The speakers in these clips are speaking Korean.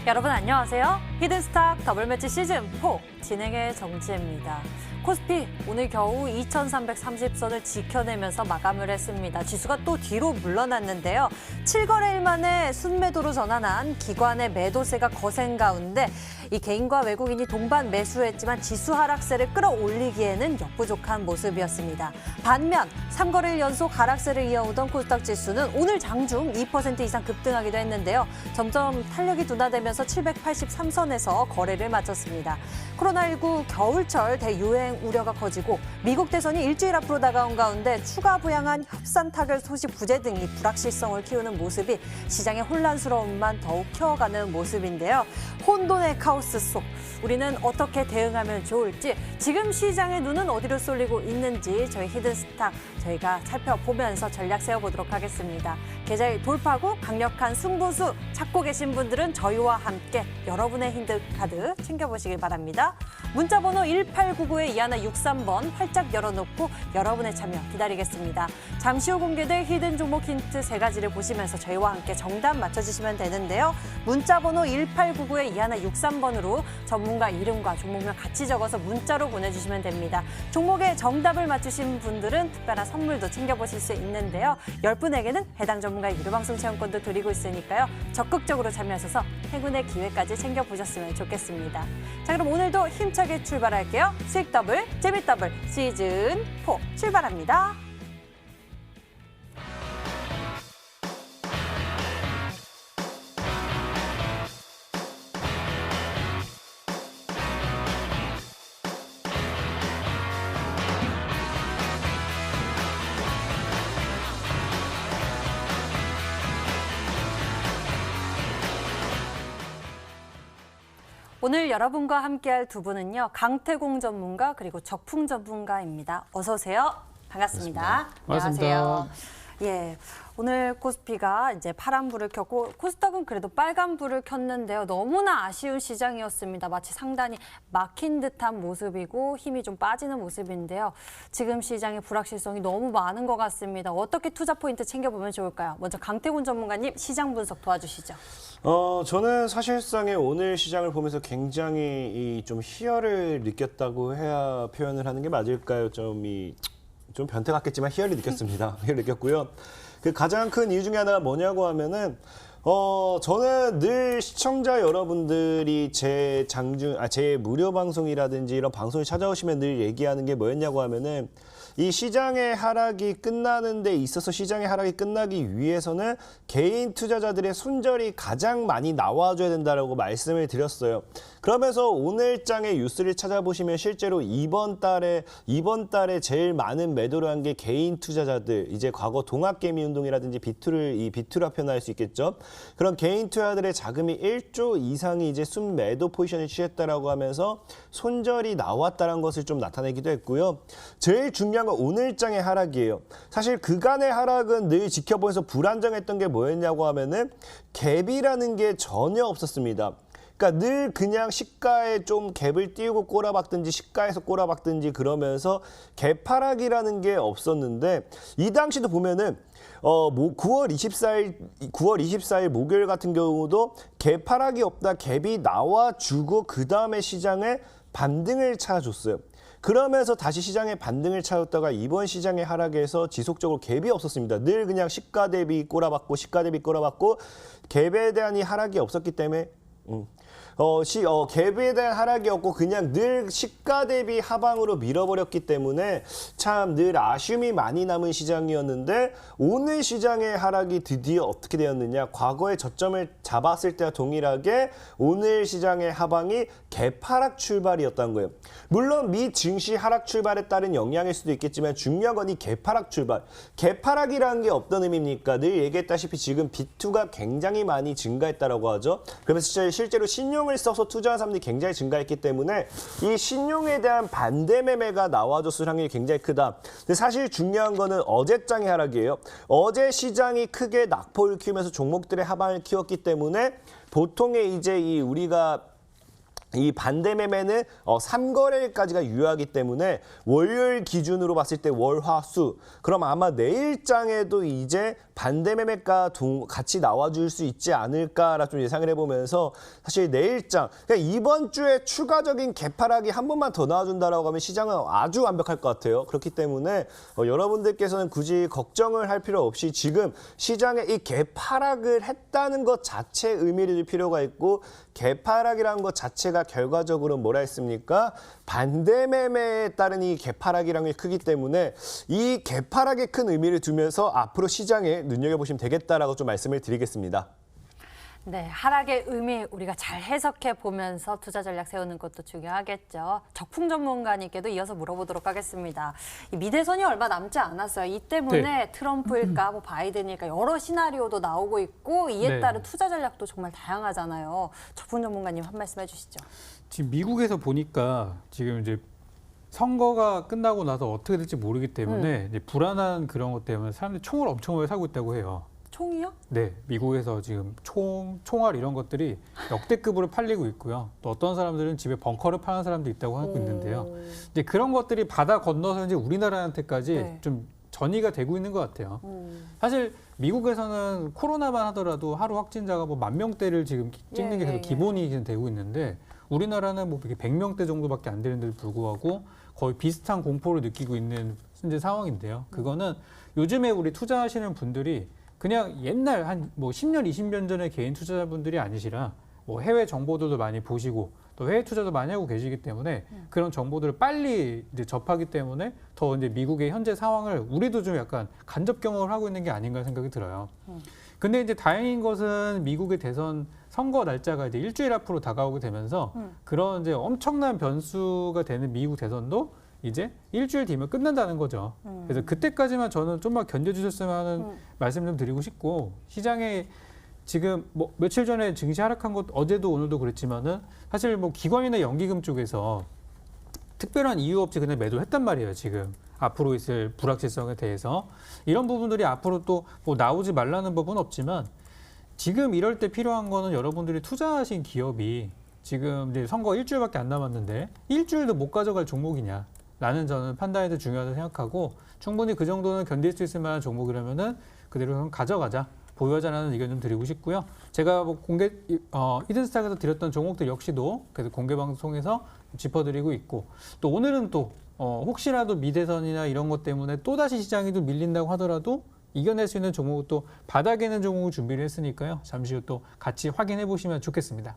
여러분 안녕하세요. 히든스탁 더블매치 시즌4 진행의 정지혜입니다. 코스피 오늘 겨우 2330선을 지켜내면서 마감을 했습니다. 지수가 또 뒤로 물러났는데요. 7거래일 만에 순매도로 전환한 기관의 매도세가 거센 가운데 이 개인과 외국인이 동반 매수했지만 지수 하락세를 끌어올리기에는 역부족한 모습이었습니다. 반면 3거래일 연속 하락세를 이어오던 코스닥 지수는 오늘 장중 2% 이상 급등하기도 했는데요. 점점 탄력이 둔화되면서 783선에서 거래를 마쳤습니다. 코로나19 겨울철 대유행 우려가 커지고 미국 대선이 일주일 앞으로 다가온 가운데 추가 부양한 협상 타결 소식 부재 등이 불확실성을 키우는 모습이 시장의 혼란스러움만 더욱 키워가는 모습인데요. 혼돈의 카오스 속 우리는 어떻게 대응하면 좋을지, 지금 시장의 눈은 어디로 쏠리고 있는지 저희 히든스탁 저희가 살펴보면서 전략 세워보도록 하겠습니다. 계좌일 돌파구 강력한 승부수 찾고 계신 분들은 저희와 함께 여러분의 힌트카드 챙겨보시길 바랍니다. 문자번호 1899에 2163번 활짝 열어놓고 여러분의 참여 기다리겠습니다. 잠시 후 공개될 히든 종목 힌트 3가지를 보시면서 저희와 함께 정답 맞춰주시면 되는데요. 문자번호 1899에 2163번으로 전문가 이름과 종목명 같이 적어서 문자로 보내주시면 됩니다. 종목의 정답을 맞추신 분들은 특별한 선물도 챙겨보실 수 있는데요. 10분에게는 해당 전문가의 유료방송 체험권도 드리고 있으니까요. 적극적으로 참여하셔서 행운의 기회까지 챙겨보셨으면 좋겠습니다. 자, 그럼 오늘도 힘차게 출발할게요. 수익 더블, 재미 더블 시즌4 출발합니다. 오늘 여러분과 함께할 두 분은요, 강태공 전문가 그리고 적풍 전문가입니다. 어서 오세요. 반갑습니다. 안녕하세요. 예, 오늘 코스피가 이제 파란불을 켰고 코스닥은 그래도 빨간불을 켰는데요. 너무나 아쉬운 시장이었습니다. 마치 상단이 막힌 듯한 모습이고 힘이 좀 빠지는 모습인데요. 지금 시장의 불확실성이 너무 많은 것 같습니다. 어떻게 투자 포인트 챙겨보면 좋을까요? 먼저 강태곤 전문가님 시장 분석 도와주시죠. 저는 사실상의 오늘 시장을 보면서 굉장히 좀 희열을 느꼈다고 해야 표현을 하는 게 맞을까요? 좀 변태 같겠지만 희열을 느꼈습니다. 희열을 느꼈고요. 그 가장 큰 이유 중에 하나가 뭐냐고 하면은 저는 늘 시청자 여러분들이 제 무료 방송이라든지 이런 방송을 찾아오시면 늘 얘기하는 게 뭐였냐고 하면은 이 시장의 하락이 끝나는 데 있어서 시장의 하락이 끝나기 위해서는 개인 투자자들의 손절이 가장 많이 나와줘야 된다라고 말씀을 드렸어요. 그러면서 오늘 장의 뉴스를 찾아보시면 실제로 이번 달에 제일 많은 매도를 한 게 개인 투자자들, 이제 과거 동학개미운동이라든지 비투라 표현할 수 있겠죠. 그런 개인 투자들의 자금이 1조 이상이 이제 순매도 포지션을 취했다라고 하면서 손절이 나왔다는 것을 좀 나타내기도 했고요. 제일 중요한 건 오늘 장의 하락이에요. 사실 그간의 하락은 늘 지켜보면서 불안정했던 게 뭐였냐고 하면은 갭이라는 게 전혀 없었습니다. 그러니까 늘 그냥 시가에 좀 갭을 띄우고 꼬라박든지 시가에서 꼬라박든지 그러면서 갭 하락이라는 게 없었는데, 이 당시도 보면은 9월 24일 목요일 같은 경우도 갭 하락이 없다, 갭이 나와주고 그 다음에 시장에 반등을 찾아줬어요. 그러면서 다시 시장에 반등을 찾았다가 이번 시장의 하락에서 지속적으로 갭이 없었습니다. 늘 그냥 시가 대비 꼬라박고 갭에 대한 이 하락이 없었기 때문에 갭에 대한 하락이 없고 그냥 늘 시가 대비 하방으로 밀어버렸기 때문에 참 늘 아쉬움이 많이 남은 시장이었는데, 오늘 시장의 하락이 드디어 어떻게 되었느냐, 과거의 저점을 잡았을 때와 동일하게 오늘 시장의 하방이 갭 하락 출발이었다는 거예요. 물론 미 증시 하락 출발에 따른 영향일 수도 있겠지만 중요한 건 이 갭 하락 출발. 갭 하락이라는 게 어떤 의미입니까? 늘 얘기했다시피 지금 비투가 굉장히 많이 증가했다라고 하죠. 그러면서 실제로 신용을 써서 투자한 사람들이 굉장히 증가했기 때문에 이 신용에 대한 반대 매매가 나와줬을 확률이 굉장히 크다. 근데 사실 중요한 거는 어제장의 하락이에요. 어제 시장이 크게 낙폭을 키우면서 종목들의 하방을 키웠기 때문에 보통의 이제 우리가 이 반대 매매는 3거래일까지가 유효하기 때문에 월요일 기준으로 봤을 때 월, 화, 수 그럼 아마 내일장에도 이제 반대 매매가 같이 나와줄 수 있지 않을까라 좀 예상을 해보면서 사실 내일장 그러니까 이번 주에 추가적인 개파락이 한 번만 더 나와준다라고 하면 시장은 아주 완벽할 것 같아요. 그렇기 때문에 여러분들께서는 굳이 걱정을 할 필요 없이 지금 시장에 이 개파락을 했다는 것 자체에 의미를 줄 필요가 있고 개파락이라는 것 자체가 결과적으로 뭐라 했습니까? 반대 매매에 따른 이 개파락이라는 게 크기 때문에 이 개파락에 큰 의미를 두면서 앞으로 시장에 눈여겨보시면 되겠다라고 좀 말씀을 드리겠습니다. 네, 하락의 의미 우리가 잘 해석해 보면서 투자 전략 세우는 것도 중요하겠죠. 적풍 전문가님께도 이어서 물어보도록 하겠습니다. 이 미대선이 얼마 남지 않았어요. 이 때문에 네. 트럼프일까, 뭐 바이든일까 여러 시나리오도 나오고 있고 이에 네. 따른 투자 전략도 정말 다양하잖아요. 적풍 전문가님 한 말씀 해주시죠. 지금 미국에서 보니까 지금 이제 선거가 끝나고 나서 어떻게 될지 모르기 때문에 이제 불안한 그런 것 때문에 사람들이 총을 엄청 많이 사고 있다고 해요. 총이요? 네, 미국에서 지금 총알 이런 것들이 역대급으로 팔리고 있고요. 또 어떤 사람들은 집에 벙커를 파는 사람도 있다고 하고 있는데요. 이제 그런 것들이 바다 건너서 이제 우리나라한테까지 네. 좀 전이가 되고 있는 것 같아요. 사실 미국에서는 코로나만 하더라도 하루 확진자가 뭐 10,000명대를 지금 찍는 게 계속 기본이 지금 되고 있는데 우리나라는 뭐 100명대 정도밖에 안 되는데도 불구하고 거의 비슷한 공포를 느끼고 있는 현재 상황인데요. 그거는 요즘에 우리 투자하시는 분들이 그냥 옛날 한 뭐 10년, 20년 전의 개인 투자자분들이 아니시라 뭐 해외 정보들도 많이 보시고 또 해외 투자도 많이 하고 계시기 때문에 그런 정보들을 빨리 이제 접하기 때문에 더 이제 미국의 현재 상황을 우리도 좀 약간 간접 경험을 하고 있는 게 아닌가 생각이 들어요. 근데 이제 다행인 것은 미국의 대선 선거 날짜가 이제 일주일 앞으로 다가오게 되면서 그런 이제 엄청난 변수가 되는 미국 대선도 이제 일주일 뒤면 끝난다는 거죠. 그래서 그때까지만 저는 좀만 견뎌주셨으면 하는 말씀 좀 드리고 싶고 시장에 지금 뭐 며칠 전에 증시 하락한 것 어제도 오늘도 그랬지만은 사실 뭐 기관이나 연기금 쪽에서 특별한 이유 없이 그냥 매도를 했단 말이에요. 지금 앞으로 있을 불확실성에 대해서 이런 부분들이 앞으로 또 뭐 나오지 말라는 법은 없지만 지금 이럴 때 필요한 거는 여러분들이 투자하신 기업이 지금 이제 선거 일주일밖에 안 남았는데 일주일도 못 가져갈 종목이냐. 라는 저는 판단이 더 중요하다고 생각하고 충분히 그 정도는 견딜 수 있을 만한 종목이라면은 그대로 그럼 가져가자. 보유하자라는 의견 좀 드리고 싶고요. 제가 뭐 공개 히든스탁에서 드렸던 종목들 역시도 계속 공개 방송에서 짚어드리고 있고 또 오늘은 또 혹시라도 미대선이나 이런 것 때문에 또다시 시장이 좀 밀린다고 하더라도 이겨낼 수 있는 종목을 또 바닥에 있는 종목을 준비를 했으니까요. 잠시 후 또 같이 확인해 보시면 좋겠습니다.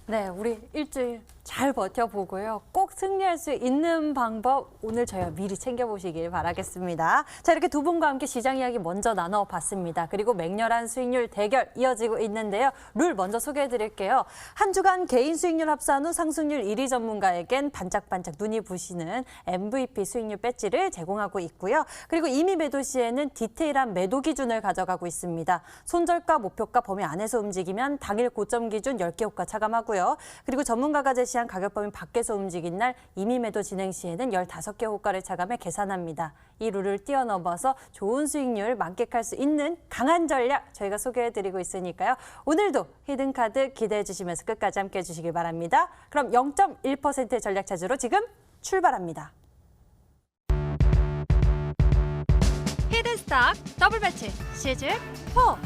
네, 우리 일주일 잘 버텨보고요. 꼭 승리할 수 있는 방법 오늘 저희가 미리 챙겨보시길 바라겠습니다. 자, 이렇게 두 분과 함께 시장 이야기 먼저 나눠봤습니다. 그리고 맹렬한 수익률 대결 이어지고 있는데요. 룰 먼저 소개해드릴게요. 한 주간 개인 수익률 합산 후 상승률 1위 전문가에겐 반짝반짝 눈이 부시는 MVP 수익률 배지를 제공하고 있고요. 그리고 이미 매도 시에는 디테일한 매도 기준을 가져가고 있습니다. 손절가, 목표가 범위 안에서 움직이면 당일 고점 기준 10개 호가 차감하고요. 그리고 전문가가 제시한 가격 범위 밖에서 움직인 날 이미 매도 진행 시에는 15개 호가를 차감해 계산합니다. 이 룰을 뛰어넘어서 좋은 수익률 만끽할 수 있는 강한 전략 저희가 소개해드리고 있으니까요. 오늘도 히든카드 기대해 주시면서 끝까지 함께해 주시길 바랍니다. 그럼 0.1%의 전략 찾으러 지금 출발합니다. 히든스탁 더블 매치 시즌 4.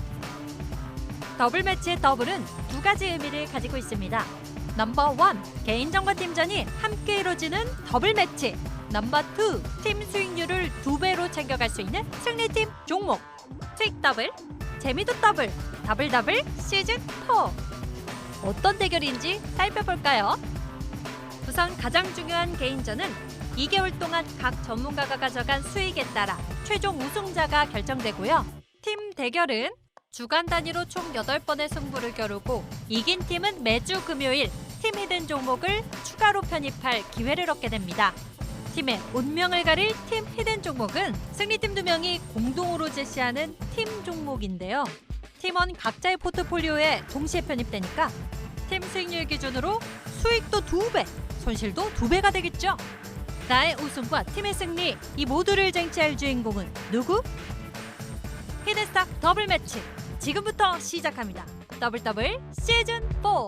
더블 매치의 더블은 두 가지 의미를 가지고 있습니다. 넘버 1, 개인전과 팀전이 함께 이루어지는 더블 매치. 넘버 2, 팀 수익률을 2배로 챙겨갈 수 있는 승리팀 종목. 수익 더블, 재미도 더블, 더블 더블 시즌 4. 어떤 대결인지 살펴볼까요? 우선 가장 중요한 개인전은 2개월 동안 각 전문가가 가져간 수익에 따라 최종 우승자가 결정되고요. 팀 대결은 주간 단위로 총 8번의 승부를 겨루고 이긴 팀은 매주 금요일 팀 히든 종목을 추가로 편입할 기회를 얻게 됩니다. 팀의 운명을 가릴 팀 히든 종목은 승리팀 2명이 공동으로 제시하는 팀 종목인데요. 팀원 각자의 포트폴리오에 동시에 편입되니까 팀 수익률 기준으로 수익도 2배, 손실도 2배가 되겠죠. 나의 우승과 팀의 승리, 이 모두를 쟁취할 주인공은 누구? 히든스탁 더블 매치 지금부터 시작합니다. 더블 더블 시즌 4.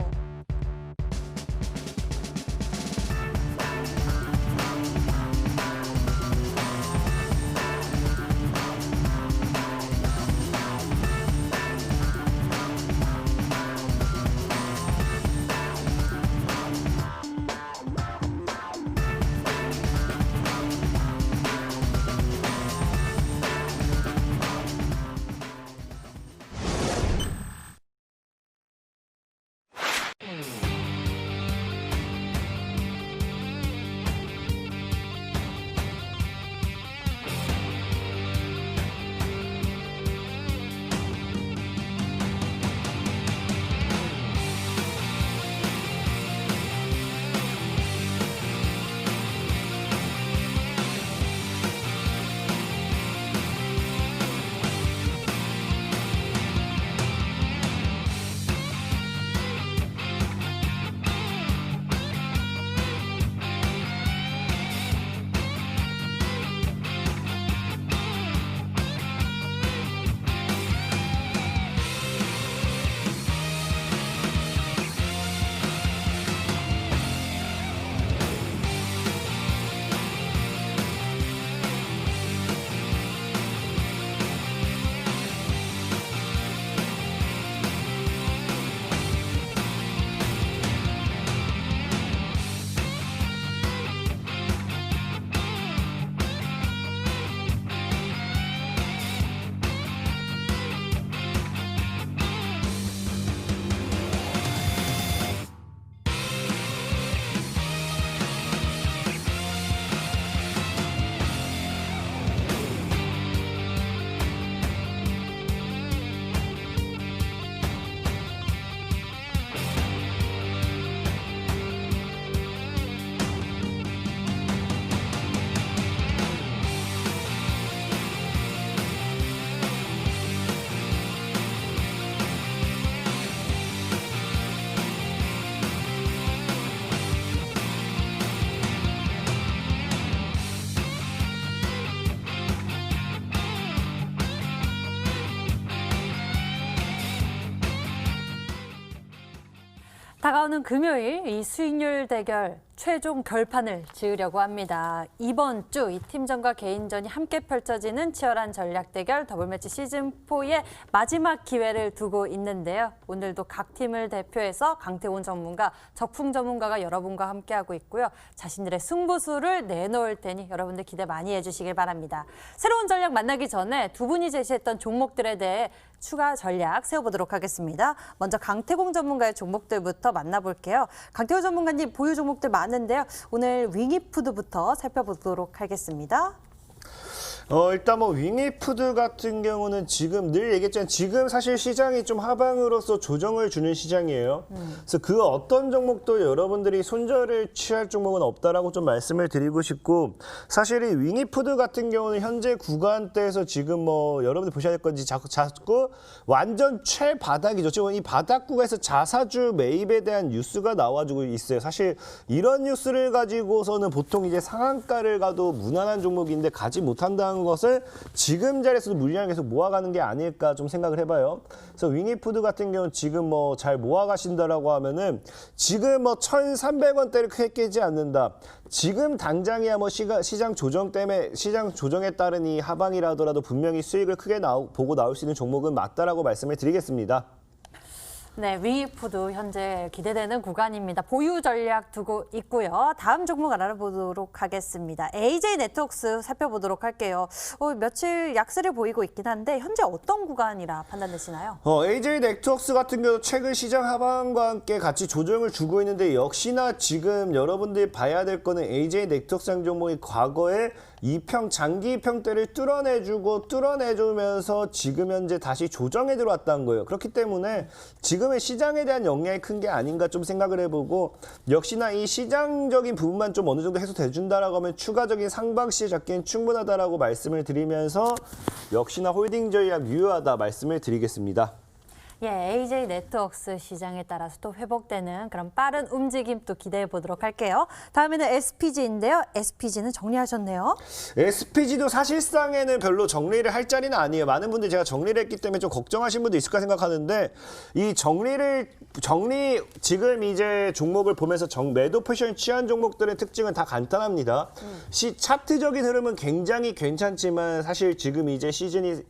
다가오는 금요일 이 수익률 대결 최종 결판을 지으려고 합니다. 이번 주 이 팀전과 개인전이 함께 펼쳐지는 치열한 전략 대결 더블매치 시즌4의 마지막 기회를 두고 있는데요. 오늘도 각 팀을 대표해서 강태훈 전문가, 적풍 전문가가 여러분과 함께하고 있고요. 자신들의 승부수를 내놓을 테니 여러분들 기대 많이 해주시길 바랍니다. 새로운 전략 만나기 전에 두 분이 제시했던 종목들에 대해 추가 전략 세워보도록 하겠습니다. 먼저 강태공 전문가의 종목들부터 만나볼게요. 강태공 전문가님 보유 종목들 많은데요. 오늘 윙이푸드부터 살펴보도록 하겠습니다. 일단 뭐 윙이푸드 같은 경우는 지금 늘 얘기했지만 지금 사실 시장이 좀 하방으로서 조정을 주는 시장이에요. 그래서 그 어떤 종목도 여러분들이 손절을 취할 종목은 없다라고 좀 말씀을 드리고 싶고, 사실 이 윙이푸드 같은 경우는 현재 구간대에서 지금 뭐 여러분들 보셔야 될 건지 자꾸 완전 최바닥이죠. 지금 이 바닥 구간에서 자사주 매입에 대한 뉴스가 나와주고 있어요. 사실 이런 뉴스를 가지고서는 보통 이제 상한가를 가도 무난한 종목인데 가지 못한다는 것을 지금 자리에서도 물량을 계속 모아가는 게 아닐까 좀 생각을 해봐요. 그래서 윙이푸드 같은 경우는 지금 뭐 잘 모아가신다라고 하면은 지금 뭐 1,300원대를 크게 깨지 않는다. 지금 당장이야 뭐 시장 조정 때문에 시장 조정에 따른 이 하방이라 하더라도 분명히 수익을 크게 보고 나올 수 있는 종목은 맞다라고 말씀을 드리겠습니다. 네, 윙이푸드 현재 기대되는 구간입니다. 보유 전략 두고 있고요. 다음 종목 알아보도록 하겠습니다. AJ네트워크스 살펴보도록 할게요. 며칠 약세를 보이고 있긴 한데 현재 어떤 구간이라 판단되시나요? AJ네트워크스 같은 경우 최근 시장 하방과 함께 같이 조정을 주고 있는데, 역시나 지금 여러분들이 봐야 될 거는 AJ네트워크스 종목이 과거에 장기 평대를 뚫어내주면서 지금 현재 다시 조정에 들어왔다는 거예요. 그렇기 때문에 지금의 시장에 대한 영향이 큰 게 아닌가 좀 생각을 해보고, 역시나 이 시장적인 부분만 좀 어느 정도 해소돼준다라고 하면 추가적인 상방시에 잡기엔 충분하다라고 말씀을 드리면서 역시나 홀딩 전략 유효하다 말씀을 드리겠습니다. 예, AJ네트워크스 시장에 따라서 또 회복되는 그런 빠른 움직임 또 기대해 보도록 할게요. 다음에는 SPG인데요. SPG는 정리하셨네요. SPG도 사실상에는 별로 정리를 할 자리는 아니에요. 많은 분들이 제가 정리를 했기 때문에 좀 걱정하신 분도 있을까 생각하는데, 이 지금 이제 종목을 보면서 매도 포지션 취한 종목들의 특징은 다 간단합니다. 차트적인 흐름은 굉장히 괜찮지만 사실 지금 이제 시즌이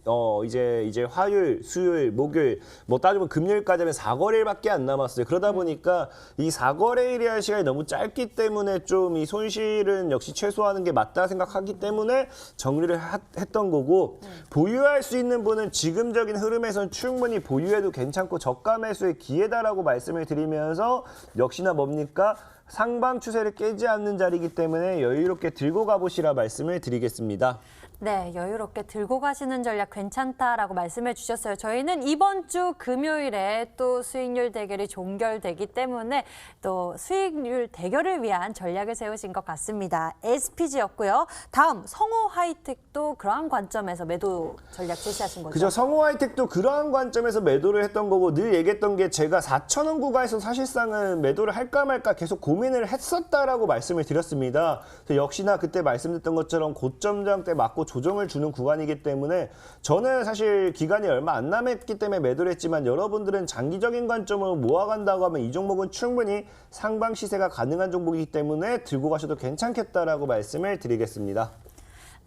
이제 화요일, 수요일, 목요일 뭐 따지면 금요일까지 하면 4거래일밖에 안 남았어요. 그러다 보니까 이 4거래일이라는 시간이 너무 짧기 때문에 좀 이 손실은 역시 최소화하는 게 맞다 생각하기 때문에 정리를 했던 거고, 보유할 수 있는 분은 지금적인 흐름에선 충분히 보유해도 괜찮고 저가 매수의 기회다라고 말씀을 드리면서, 역시나 뭡니까? 상방 추세를 깨지 않는 자리이기 때문에 여유롭게 들고 가보시라 말씀을 드리겠습니다. 네, 여유롭게 들고 가시는 전략 괜찮다라고 말씀해 주셨어요. 저희는 이번 주 금요일에 또 수익률 대결이 종결되기 때문에 또 수익률 대결을 위한 전략을 세우신 것 같습니다. SPG였고요. 다음 성호 하이텍도 그러한 관점에서 매도 전략 제시하신 거죠? 그죠. 성호 하이텍도 그러한 관점에서 매도를 했던 거고, 늘 얘기했던 게 제가 4,000원 구간에서 사실상은 매도를 할까 말까 계속 고민을 했었다라고 말씀을 드렸습니다. 역시나 그때 말씀드렸던 것처럼 고점장 때 맞고 조정을 주는 구간이기 때문에 저는 사실 기간이 얼마 안 남았기 때문에 매도를 했지만, 여러분들은 장기적인 관점으로 모아간다고 하면 이 종목은 충분히 상방 시세가 가능한 종목이기 때문에 들고 가셔도 괜찮겠다라고 말씀을 드리겠습니다.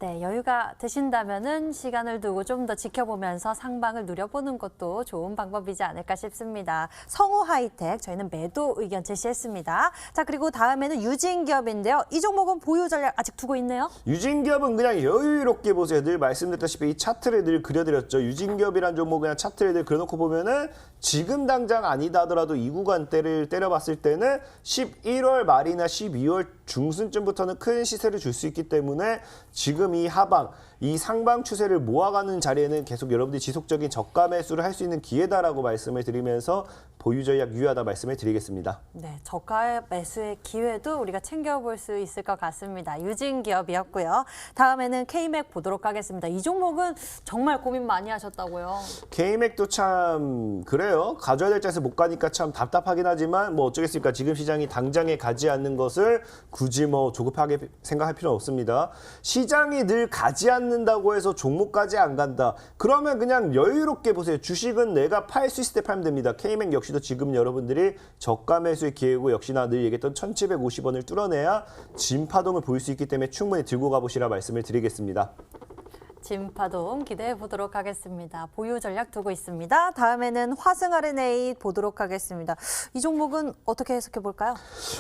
네, 여유가 되신다면은 시간을 두고 좀 더 지켜보면서 상방을 누려보는 것도 좋은 방법이지 않을까 싶습니다. 성호 하이텍 저희는 매도 의견 제시했습니다. 자, 그리고 다음에는 유진기업인데요. 이 종목은 보유 전략 아직 두고 있네요. 유진기업은 그냥 여유롭게 보세요. 늘 말씀드렸다시피 이 차트를 늘 그려드렸죠. 유진기업이란 종목 그냥 차트를 늘 그려놓고 보면은 지금 당장 아니다 하더라도 이 구간대를 때려봤을 때는 11월 말이나 12월 중순쯤부터는 큰 시세를 줄 수 있기 때문에 지금 이 하방, 이 상방 추세를 모아가는 자리에는 계속 여러분들이 지속적인 저가 매수를 할 수 있는 기회다라고 말씀을 드리면서 보유 전략 유효하다 말씀을 드리겠습니다. 네, 저가 매수의 기회도 우리가 챙겨볼 수 있을 것 같습니다. 유진기업이었고요. 다음에는 K맥 보도록 하겠습니다. 이 종목은 정말 고민 많이 하셨다고요. K맥도 참 그래요. 가져야 될 자리에서 못 가니까 참 답답하긴 하지만 뭐 어쩌겠습니까. 지금 시장이 당장에 가지 않는 것을 굳이 뭐 조급하게 생각할 필요는 없습니다. 시장이 늘 가지 않는다고 해서 종목까지 안 간다. 그러면 그냥 여유롭게 보세요. 주식은 내가 팔 수 있을 때 팔면 됩니다. K맥 역시 역시도 지금 여러분들이 저가 매수의 기회고 역시나 늘 얘기했던 1,750원을 뚫어내야 진파동을 보일 수 있기 때문에 충분히 들고 가보시라 말씀을 드리겠습니다. 진파동 기대해 보도록 하겠습니다. 보유 전략 두고 있습니다. 다음에는 화승 RNA 보도록 하겠습니다. 이 종목은 어떻게 해석해 볼까요?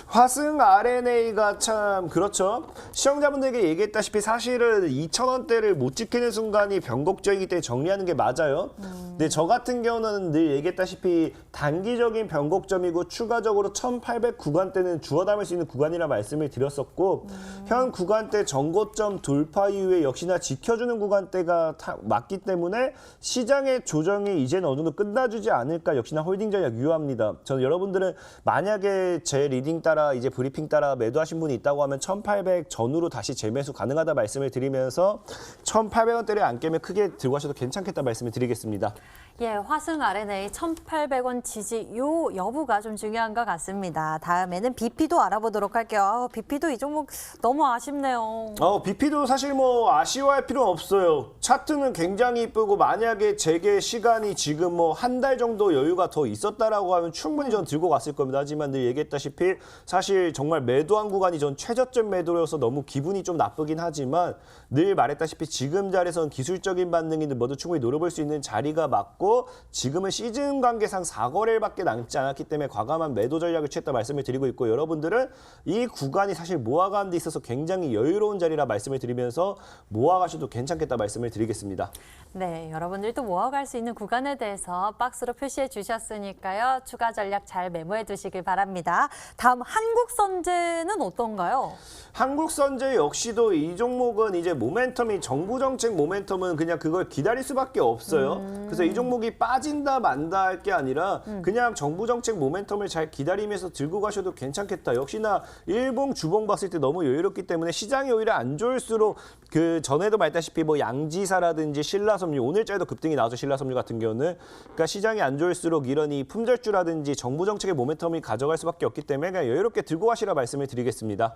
화승 RNA가 참 그렇죠. 시청자분들에게 얘기했다시피 사실은 2,000원대를 못 지키는 순간이 변곡적이기 때문에 정리하는 게 맞아요. 근데 저 같은 경우는 늘 얘기했다시피 단기적인 변곡점이고 추가적으로 1,800 구간대는 주워 담을 수 있는 구간이라 말씀을 드렸었고 현 구간대 전고점 돌파 이후에 역시나 지켜주는 구간대가 맞기 때문에 시장의 조정이 이제는 어느 정도 끝나주지 않을까 역시나 홀딩 전략 유효합니다. 저는 여러분들은 만약에 제 리딩 따라 이제 브리핑 따라 매도하신 분이 있다고 하면 1,800 전후로 다시 재매수 가능하다 말씀을 드리면서 1,800원대를 안 깨면 크게 들고 가셔도 괜찮겠다 말씀을 드리겠습니다. 예, 화승 RNA 1,800원 지지 요 여부가 좀 중요한 것 같습니다. 다음에는 BP도 알아보도록 할게요. BP도 이 종목 너무 아쉽네요. BP도 사실 뭐 아쉬워할 필요는 없어요. 차트는 굉장히 이쁘고 만약에 재개 시간이 지금 뭐 한 달 정도 여유가 더 있었다라고 하면 충분히 전 들고 갔을 겁니다. 하지만 늘 얘기했다시피 사실 정말 매도한 구간이 전 최저점 매도여서 너무 기분이 좀 나쁘긴 하지만 늘 말했다시피 지금 자리에서는 기술적인 반등이든 뭐든 충분히 노려볼 수 있는 자리가 맞고 지금은 시즌 관계상 4거래일밖에 남지 않았기 때문에 과감한 매도 전략을 취했다 말씀을 드리고 있고 여러분들은 이 구간이 사실 모아가는 데 있어서 굉장히 여유로운 자리라 말씀을 드리면서 모아가셔도 괜찮겠다 말씀을 드리겠습니다. 네, 여러분들도 모아갈 수 있는 구간에 대해서 박스로 표시해 주셨으니까요. 추가 전략 잘 메모해 두시길 바랍니다. 다음 한국선제는 어떤가요? 한국선제 역시도 이 종목은 이제 모멘텀이 정부 정책 모멘텀은 그냥 그걸 기다릴 수밖에 없어요. 그래서 이 종목이 빠진다 만다 할 게 아니라 그냥 정부 정책 모멘텀을 잘 기다리면서 들고 가셔도 괜찮겠다. 역시나 일봉 주봉 봤을 때 너무 여유롭기 때문에 시장이 오히려 안 좋을수록 그 전에도 말했다시피 뭐 양지사라든지 신라섬유 오늘자에도 급등이 나와서 신라섬유 같은 경우는 그러니까 시장이 안 좋을수록 이런 이 품절주라든지 정부 정책의 모멘텀이 가져갈 수밖에 없기 때문에 그냥 여유롭게 들고 가시라 말씀을 드리겠습니다.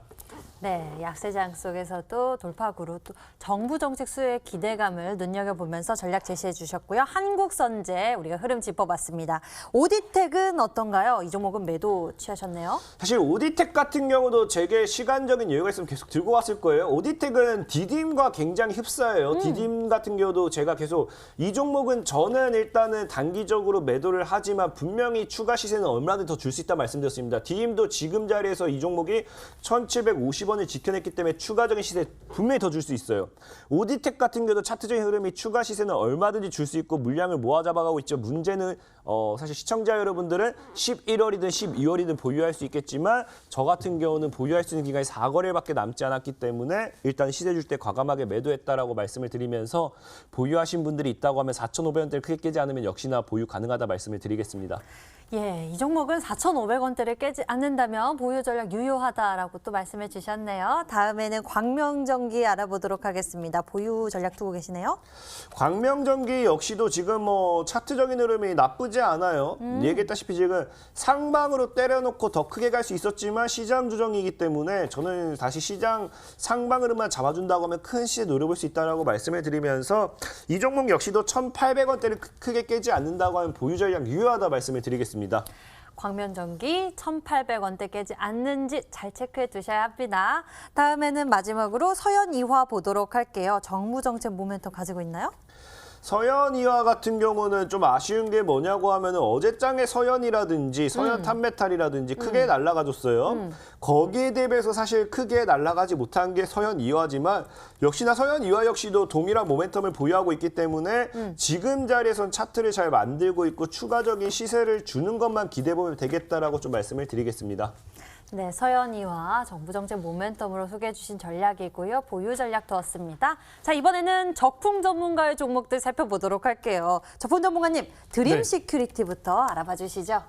네, 약세장 속에서도 돌파구로 또 정부 정책 수혜의 기대감을 눈여겨보면서 전략 제시해 주셨고요. 한국선제 우리가 흐름 짚어봤습니다. 오디텍은 어떤가요? 이 종목은 매도 취하셨네요. 사실 오디텍 같은 경우도 제게 시간적인 여유가 있으면 계속 들고 왔을 거예요. 오디텍은 디딤과 굉장히 흡사해요. 디딤 같은 경우도 제가 계속 이 종목은 저는 일단은 단기적으로 매도를 하지만 분명히 추가 시세는 얼마든지 더 줄 수 있다 말씀드렸습니다. 디딤도 지금 자리에서 이 종목이 1,750원을 지켜냈기 때문에 추가적인 시세 분명히 더 줄 수 있어요. 오디텍 같은 경우도 차트적인 흐름이 추가 시세는 얼마든지 줄 수 있고 물량을 모아 잡아가고 있죠. 문제는 사실 시청자 여러분들은 11월이든 12월이든 보유할 수 있겠지만 저 같은 경우는 보유할 수 있는 기간이 4거래일밖에 남지 않았기 때문에 일단 시세 줄 때 과감하게 매도했다라고 말씀을 드리면서 보유하신 분들이 있다고 하면 4,500원대를 크게 깨지 않으면 역시나 보유 가능하다 말씀을 드리겠습니다. 예, 이 종목은 4,500원대를 깨지 않는다면 보유 전략 유효하다라고 또 말씀해 주셨네요. 다음에는 광명전기 알아보도록 하겠습니다. 보유 전략 두고 계시네요. 광명전기 역시도 지금 뭐 차트적인 흐름이 나쁘지 않아요. 얘기했다시피 지금 상방으로 때려놓고 더 크게 갈 수 있었지만 시장 조정이기 때문에 저는 다시 시장 상방 흐름만 잡아준다고 하면 큰 시세 노려볼 수 있다고 말씀을 드리면서 이 종목 역시도 1,800원대를 크게 깨지 않는다고 하면 보유 전략 유효하다 말씀을 드리겠습니다. 광명전기 1,800원대 깨지 않는지 잘 체크해 두셔야 합니다. 다음에는 마지막으로 서현이화 보도록 할게요. 정부 정책 모멘텀 가지고 있나요? 서현이화 같은 경우는 좀 아쉬운 게 뭐냐고 하면은 어제장의 서현이라든지 서현 탑메탈이라든지 크게 날아가줬어요. 거기에 대비해서 사실 크게 날아가지 못한 게 서현이화지만 역시나 서현이화 역시도 동일한 모멘텀을 보유하고 있기 때문에 지금 자리에선 차트를 잘 만들고 있고 추가적인 시세를 주는 것만 기대해보면 되겠다라고 좀 말씀을 드리겠습니다. 네, 서현이와 정부 정책 모멘텀으로 소개해 주신 전략이고요. 보유 전략 두었습니다. 자, 이번에는 적풍 전문가의 종목들 살펴보도록 할게요. 적풍 전문가님, 드림 네. 시큐리티부터 알아봐 주시죠.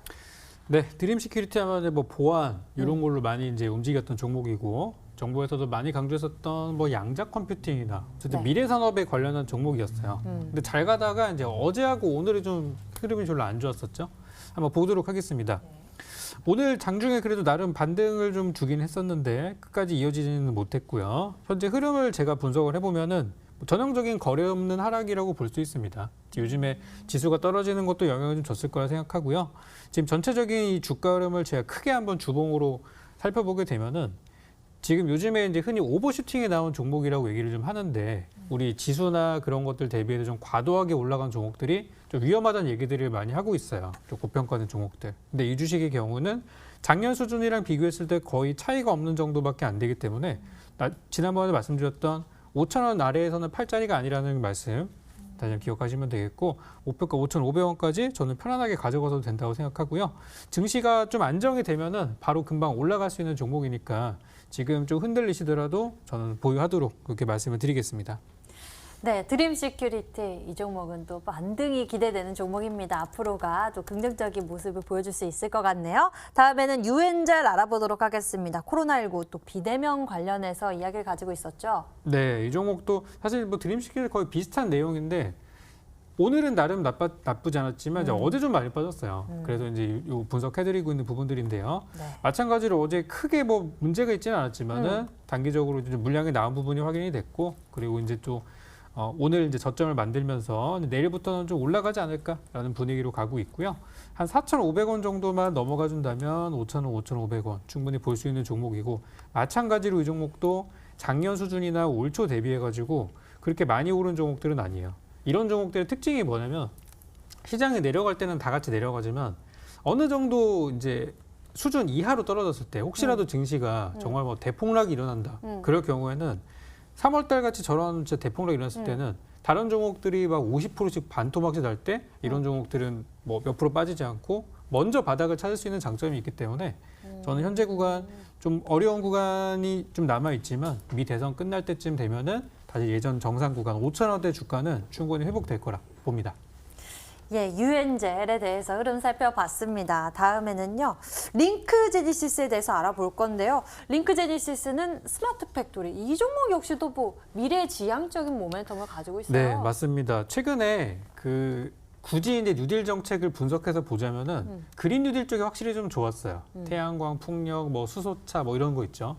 네, 드림 시큐리티 하면 뭐 보안 이런 걸로 많이 이제 움직였던 종목이고 정부에서도 많이 강조했었던 뭐 양자 컴퓨팅이나 어쨌든 네. 미래 산업에 관련한 종목이었어요. 근데 잘 가다가 이제 어제하고 오늘이 좀 흐름이 별로 안 좋았었죠. 한번 보도록 하겠습니다. 오늘 장중에 그래도 나름 반등을 좀 주긴 했었는데 끝까지 이어지지는 못했고요. 현재 흐름을 제가 분석을 해보면은 전형적인 거래 없는 하락이라고 볼 수 있습니다. 요즘에 지수가 떨어지는 것도 영향을 좀 줬을 거라 생각하고요. 지금 전체적인 이 주가 흐름을 제가 크게 한번 주봉으로 살펴보게 되면은 지금 요즘에 이제 흔히 오버슈팅에 나온 종목이라고 얘기를 좀 하는데 우리 지수나 그런 것들 대비해서 좀 과도하게 올라간 종목들이 좀 위험하다는 얘기들을 많이 하고 있어요. 좀 고평가된 종목들. 근데 이 주식의 경우는 작년 수준이랑 비교했을 때 거의 차이가 없는 정도밖에 안 되기 때문에 지난번에 말씀드렸던 5,000원 아래에서는 팔자리가 아니라는 말씀 다시 한번 기억하시면 되겠고 목표가 5,500원까지 저는 편안하게 가져가도 된다고 생각하고요. 증시가 좀 안정이 되면은 바로 금방 올라갈 수 있는 종목이니까 지금 좀 흔들리시더라도 저는 보유하도록 그렇게 말씀을 드리겠습니다. 네, 드림 시큐리티 이 종목은 또 반등이 기대되는 종목입니다. 앞으로가 또 긍정적인 모습을 보여줄 수 있을 것 같네요. 다음에는 유엔젤 알아보도록 하겠습니다. 코로나19 또 비대면 관련해서 이야기를 가지고 있었죠. 네, 이 종목도 사실 뭐 드림시큐리티 거의 비슷한 내용인데 오늘은 나름 나쁘지 않았지만 이제 어제 좀 많이 빠졌어요. 그래서 이제 요 분석해드리고 있는 부분들인데요. 네. 마찬가지로 어제 크게 뭐 문제가 있지는 않았지만은 단기적으로 좀 물량이 나온 부분이 확인이 됐고 그리고 이제 또 오늘 이제 저점을 만들면서 내일부터는 좀 올라가지 않을까라는 분위기로 가고 있고요. 한 4,500원 정도만 넘어가 준다면 5,000원, 5,500원 충분히 볼 수 있는 종목이고 마찬가지로 이 종목도 작년 수준이나 올 초 대비해가지고 그렇게 많이 오른 종목들은 아니에요. 이런 종목들의 특징이 뭐냐면 시장이 내려갈 때는 다 같이 내려가지만 어느 정도 이제 수준 이하로 떨어졌을 때 혹시라도 증시가 정말 뭐 대폭락이 일어난다. 그럴 경우에는 3월 달 같이 저런 진짜 대폭락이 일어났을 때는 다른 종목들이 막 50%씩 반토막이 날 때 이런 종목들은 뭐 몇 프로 빠지지 않고 먼저 바닥을 찾을 수 있는 장점이 있기 때문에 저는 현재 구간 좀 어려운 구간이 좀 남아 있지만 미 대선 끝날 때쯤 되면은 다시 예전 정상 구간 5,000원대 주가는 충분히 회복될 거라 봅니다. 예, 유엔젤에 대해서 흐름 살펴봤습니다. 다음에는요, 링크제니시스에 대해서 알아볼 건데요. 링크제니시스는 스마트 팩토리, 이 종목 역시도 뭐 미래지향적인 모멘텀을 가지고 있어요. 네, 맞습니다. 최근에 굳이 이제 뉴딜 정책을 분석해서 보자면은 그린 뉴딜 쪽이 확실히 좀 좋았어요. 태양광, 풍력, 뭐 수소차 뭐 이런 거 있죠.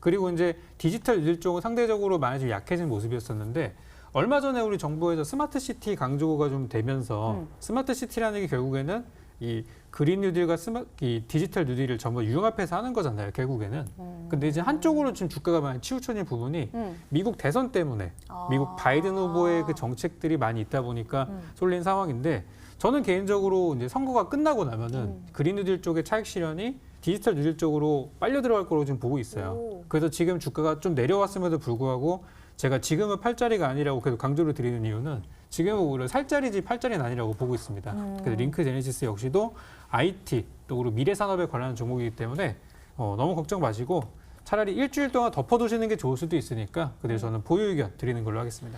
그리고 이제 디지털 뉴딜 쪽은 상대적으로 많이 좀 약해진 모습이었었는데 얼마 전에 우리 정부에서 스마트 시티 강조가 좀 되면서 스마트 시티라는 게 결국에는 이 그린 뉴딜과 이 디지털 뉴딜을 전부 융합해서 하는 거잖아요, 결국에는. 근데 이제 한쪽으로 지금 주가가 많이 치우쳐진 부분이 미국 대선 때문에 미국 바이든 후보의 그 정책들이 많이 있다 보니까 쏠린 상황인데 저는 개인적으로 이제 선거가 끝나고 나면은 그린 뉴딜 쪽의 차익 실현이 디지털 뉴딜 쪽으로 빨려 들어갈 거로 지금 보고 있어요. 그래서 지금 주가가 좀 내려왔음에도 불구하고 제가 지금은 팔자리가 아니라고 계속 강조를 드리는 이유는 지금은 오히려 살자리지 팔자리는 아니라고 보고 있습니다. 그래서 링크 제네시스 역시도 IT, 또 그리고 미래 산업에 관련한 종목이기 때문에 너무 걱정 마시고 차라리 일주일 동안 덮어두시는 게 좋을 수도 있으니까 그래서 저는 보유 의견 드리는 걸로 하겠습니다.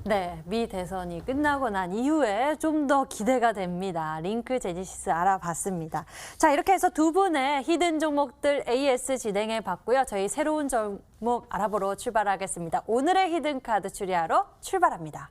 네, 미 대선이 끝나고 난 이후에 좀 더 기대가 됩니다. 링크 제니시스 알아봤습니다. 자, 이렇게 해서 두 분의 히든 종목들 AS 진행해 봤고요. 저희 새로운 종목 알아보러 출발하겠습니다. 오늘의 히든 카드 추리하러 출발합니다.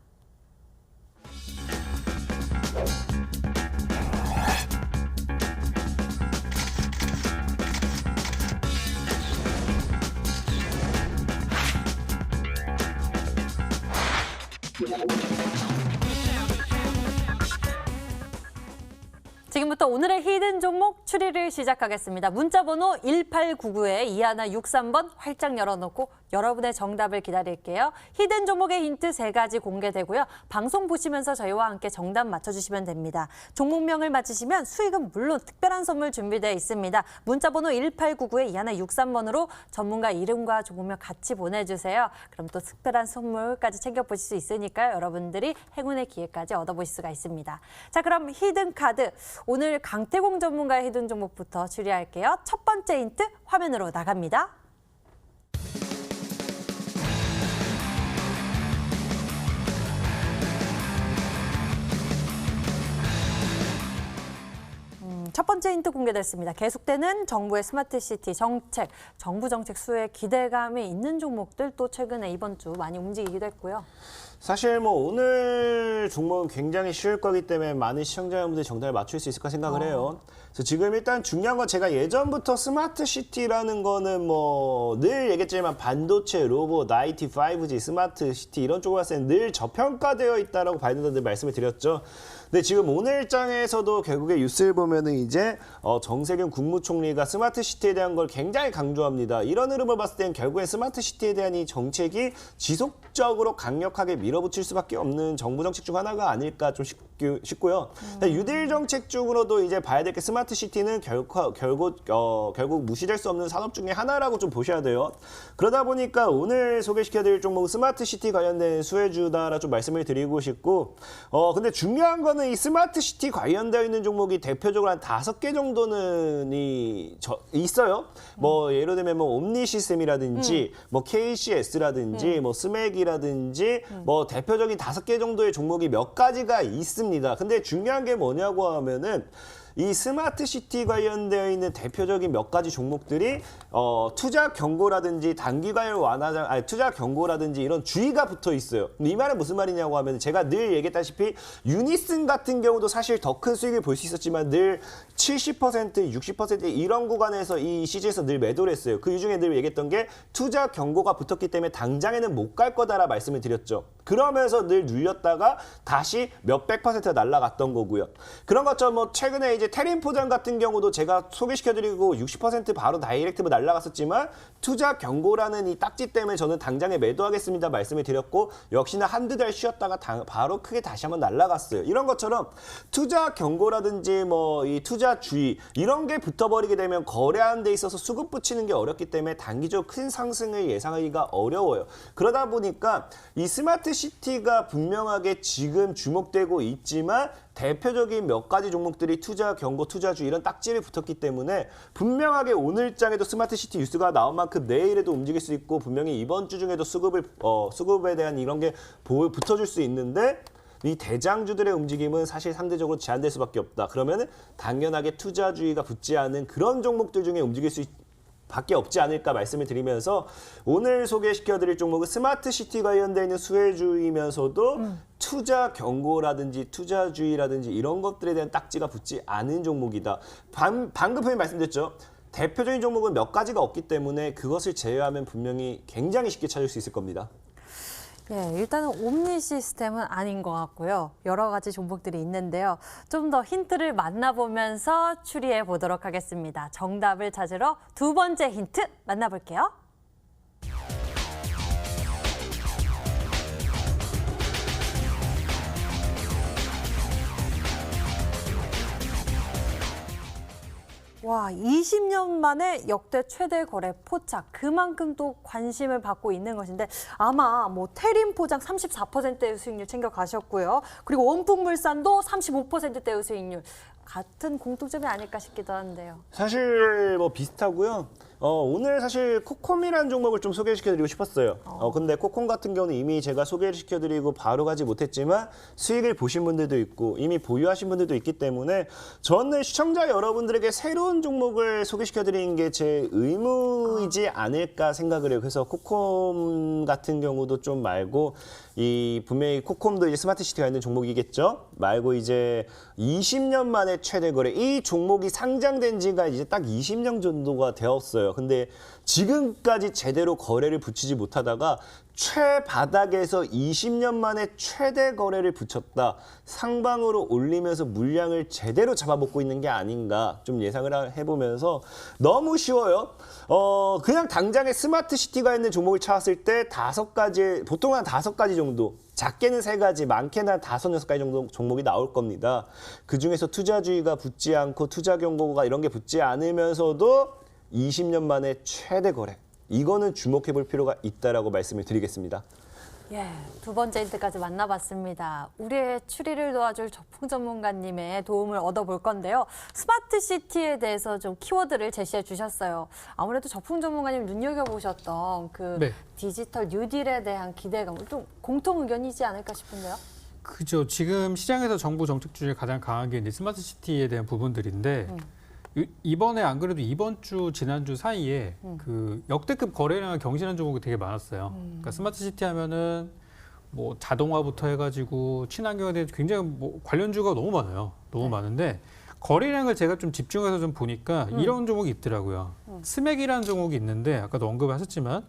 지금부터 오늘의 히든 종목 추리를 시작하겠습니다. 문자번호 1899에 2163번 활짝 열어놓고 여러분의 정답을 기다릴게요. 히든 종목의 힌트 3가지 공개되고요. 방송 보시면서 저희와 함께 정답 맞춰주시면 됩니다. 종목명을 맞히시면 수익은 물론 특별한 선물 준비되어 있습니다. 문자번호 1899에 2163번으로 전문가 이름과 종목명 같이 보내주세요. 그럼 또 특별한 선물까지 챙겨보실 수 있으니까요. 여러분들이 행운의 기회까지 얻어보실 수가 있습니다. 자, 그럼 히든 카드. 오늘 강태공 전문가의 히든 종목부터 추리할게요. 첫 번째 힌트 화면으로 나갑니다. 첫 번째 힌트 공개됐습니다. 계속되는 정부의 스마트시티 정책, 정부 정책 수혜에 기대감이 있는 종목들 또 최근에 이번 주 많이 움직이기도 했고요. 사실 뭐 오늘 종목은 굉장히 쉬울 거기 때문에 많은 시청자 여러분들이 정답을 맞출 수 있을까 생각을 해요. 그래서 지금 일단 중요한 건 제가 예전부터 스마트 시티라는 거는 뭐 늘 얘기했지만 반도체, 로봇, IT, 5G, 스마트 시티 이런 쪽으로 봤을 때는 늘 저평가되어 있다라고 바이든들 말씀을 드렸죠. 근데 지금 오늘 장에서도 결국에 뉴스를 보면은 이제 정세균 국무총리가 스마트 시티에 대한 걸 굉장히 강조합니다. 이런 흐름을 봤을 때는 결국에 스마트 시티에 대한 이 정책이 지속적으로 강력하게 밀어붙일 수밖에 없는 정부 정책 중 하나가 아닐까 좀 싶고요. 뉴딜 정책 중으로도 이제 봐야 될 게 스마트 시티는 결국 무시될 수 없는 산업 중에 하나라고 좀 보셔야 돼요. 그러다 보니까 오늘 소개시켜드릴 종목은 스마트 시티 관련된 수혜주다라 좀 말씀을 드리고 싶고, 근데 중요한 거는 이 스마트 시티 관련되어 있는 종목이 대표적으로 한 5개 정도는 있어요. 뭐 예를 들면 뭐 옴니 시스템이라든지 뭐 KCS라든지 뭐 스맥이라든지 뭐 대표적인 5개 정도의 종목이 몇 가지가 있습니다. 근데 중요한 게 뭐냐고 하면은 이 스마트 시티 관련되어 있는 대표적인 몇 가지 종목들이 투자 경고라든지 단기간 투자 경고라든지 이런 주의가 붙어 있어요. 이 말은 무슨 말이냐고 하면 제가 늘 얘기했다시피 유니슨 같은 경우도 사실 더 큰 수익을 볼 수 있었지만 늘 70%, 60% 이런 구간에서 이 시즌에서 늘 매도를 했어요. 그 중에 늘 얘기했던 게 투자 경고가 붙었기 때문에 당장에는 못 갈 거다라 말씀을 드렸죠. 그러면서 늘 눌렸다가 다시 몇백 퍼센트가 날아갔던 거고요. 그런 것처럼 뭐 최근에 이제 테린 포장 같은 경우도 제가 소개시켜드리고 60% 바로 다이렉트로 날아갔었지만 투자 경고라는 이 딱지 때문에 저는 당장에 매도하겠습니다 말씀을 드렸고 역시나 한두 달 쉬었다가 바로 크게 다시 한번 날아갔어요. 이런 것처럼 투자 경고라든지 뭐 이 투자 주의 이런 게 붙어버리게 되면 거래하는 데 있어서 수급 붙이는 게 어렵기 때문에 단기적으로 큰 상승을 예상하기가 어려워요. 그러다 보니까 이 스마트 시티가 분명하게 지금 주목되고 있지만 대표적인 몇 가지 종목들이 투자 경고, 투자주 이런 딱지를 붙었기 때문에 분명하게 오늘 장에도 스마트 시티 뉴스가 나온 만큼 내일에도 움직일 수 있고 분명히 이번 주 중에도 수급에 대한 이런 게 붙어줄 수 있는데 이 대장주들의 움직임은 사실 상대적으로 제한될 수밖에 없다. 그러면은 당연하게 투자주의가 붙지 않은 그런 종목들 중에 움직일 수 밖에 없지 않을까 말씀을 드리면서 오늘 소개시켜드릴 종목은 스마트 시티 관련되어 있는 수혜주이면서도 투자 경고라든지 투자주의라든지 이런 것들에 대한 딱지가 붙지 않은 종목이다. 방금 분명히 말씀드렸죠. 대표적인 종목은 몇 가지가 없기 때문에 그것을 제외하면 분명히 굉장히 쉽게 찾을 수 있을 겁니다. 예, 일단은 옴니 시스템은 아닌 것 같고요. 여러 가지 종목들이 있는데요. 좀 더 힌트를 만나보면서 추리해 보도록 하겠습니다. 정답을 찾으러 두 번째 힌트 만나볼게요. 와, 20년 만에 역대 최대 거래 포착. 그만큼 또 관심을 받고 있는 것인데 아마 뭐 테린 포장 34%의 수익률 챙겨 가셨고요. 그리고 원풍물산도 35%대의 수익률. 같은 공통점이 아닐까 싶기도 한데요. 사실 뭐 비슷하고요. 오늘 사실 코콤이라는 종목을 좀 소개시켜드리고 싶었어요. 근데 코콤 같은 경우는 이미 제가 소개시켜드리고 바로 가지 못했지만 수익을 보신 분들도 있고 이미 보유하신 분들도 있기 때문에 저는 시청자 여러분들에게 새로운 종목을 소개시켜드리는 게 제 의무이지 않을까 생각을 해요. 그래서 코콤 같은 경우도 좀 말고 분명히 코콤도 이제 스마트 시티가 있는 종목이겠죠. 말고 이제 20년 만에 최대 거래. 이 종목이 상장된 지가 이제 딱 20년 정도가 되었어요. 근데 지금까지 제대로 거래를 붙이지 못하다가 최바닥에서 20년 만에 최대 거래를 붙였다. 상방으로 올리면서 물량을 제대로 잡아먹고 있는 게 아닌가 좀 예상을 해보면서 너무 쉬워요. 그냥 당장에 스마트 시티가 있는 종목을 찾았을 때 5가지, 보통 한 5가지 정도, 작게는 3가지, 많게는 한 5, 6가지 정도 종목이 나올 겁니다. 그중에서 투자주의가 붙지 않고 투자 경고가 이런 게 붙지 않으면서도 20년 만에 최대 거래. 이거는 주목해 볼 필요가 있다라고 말씀을 드리겠습니다. 예, 두 번째 힌트까지 만나봤습니다. 우리의 추리를 도와줄 저풍 전문가님의 도움을 얻어볼 건데요. 스마트 시티에 대해서 좀 키워드를 제시해 주셨어요. 아무래도 저풍 전문가님 눈여겨보셨던 그 네. 디지털 뉴딜에 대한 기대감, 좀 공통 의견이지 않을까 싶은데요. 그죠. 지금 시장에서 정부 정책 주제 가장 강한 게 이제 스마트 시티에 대한 부분들인데 이번에 안 그래도 이번 주 지난주 사이에 그 역대급 거래량을 경신한 종목이 되게 많았어요. 그러니까 스마트 시티 하면은 뭐 자동화부터 해가지고 친환경에 대해 굉장히 뭐 관련주가 너무 많아요. 너무 많은데 거래량을 제가 좀 집중해서 좀 보니까 이런 종목이 있더라고요. 스맥이라는 종목이 있는데 아까도 언급하셨지만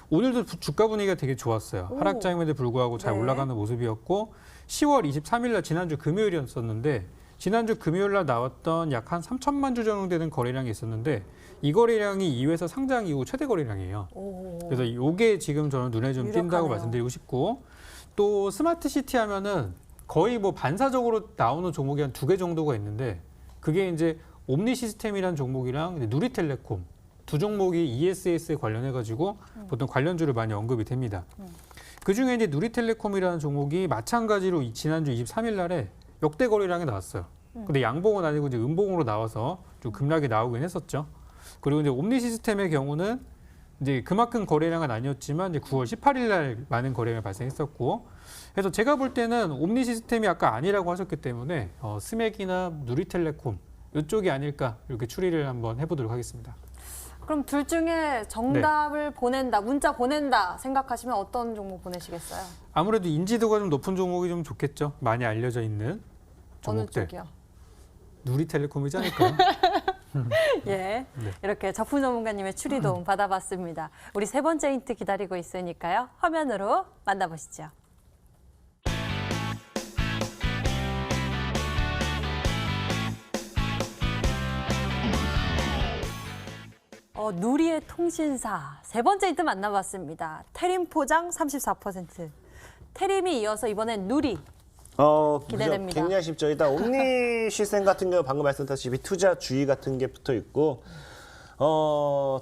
오늘도 주가 분위기가 되게 좋았어요. 오. 하락장임에도 불구하고 잘 네. 올라가는 모습이었고 10월 23일 날 지난주 금요일이었었는데 지난주 금요일 날 나왔던 약 한 3천만 주 정도 되는 거래량이 있었는데 이 거래량이 2회사 상장 이후 최대 거래량이에요. 오. 그래서 이게 지금 저는 눈에 좀 띈다고 유력하네요. 말씀드리고 싶고 또 스마트 시티 하면은 거의 뭐 반사적으로 나오는 종목이 한 2개 정도가 있는데 그게 이제 옴니 시스템이라는 종목이랑 이제 누리텔레콤 두 종목이 ESS에 관련해 가지고 보통 관련주를 많이 언급이 됩니다. 그 중에 이제 누리텔레콤이라는 종목이 마찬가지로 지난주 23일 날에 역대 거래량이 나왔어요. 근데 양봉은 아니고 이제 음봉으로 나와서 좀 급락이 나오긴 했었죠. 그리고 이제 옴니 시스템의 경우는 이제 그만큼 거래량은 아니었지만 이제 9월 18일 날 많은 거래량이 발생했었고, 그래서 제가 볼 때는 옴니 시스템이 아까 아니라고 하셨기 때문에 스맥이나 누리텔레콤 이쪽이 아닐까 이렇게 추리를 한번 해보도록 하겠습니다. 그럼 둘 중에 정답을 보낸다, 문자 보낸다 생각하시면 어떤 종목 보내시겠어요? 아무래도 인지도가 좀 높은 종목이 좀 좋겠죠. 많이 알려져 있는 어느 종목들. 쪽이요? 누리텔레콤이지 않을까요? 예, 이렇게 적품 전문가님의 추리 도움 받아봤습니다. 우리 세 번째 힌트 기다리고 있으니까요. 화면으로 만나보시죠. 누리의 통신사 세 번째 힌트 만나봤습니다. 테림 포장 34%. 테림이 이어서 이번엔 누리. 기대됩니다. 그죠? 굉장히 쉽죠. 일단 옴니 시스템 같은 경우 방금 말씀드렸다시피 투자 주의 같은 게 붙어 있고,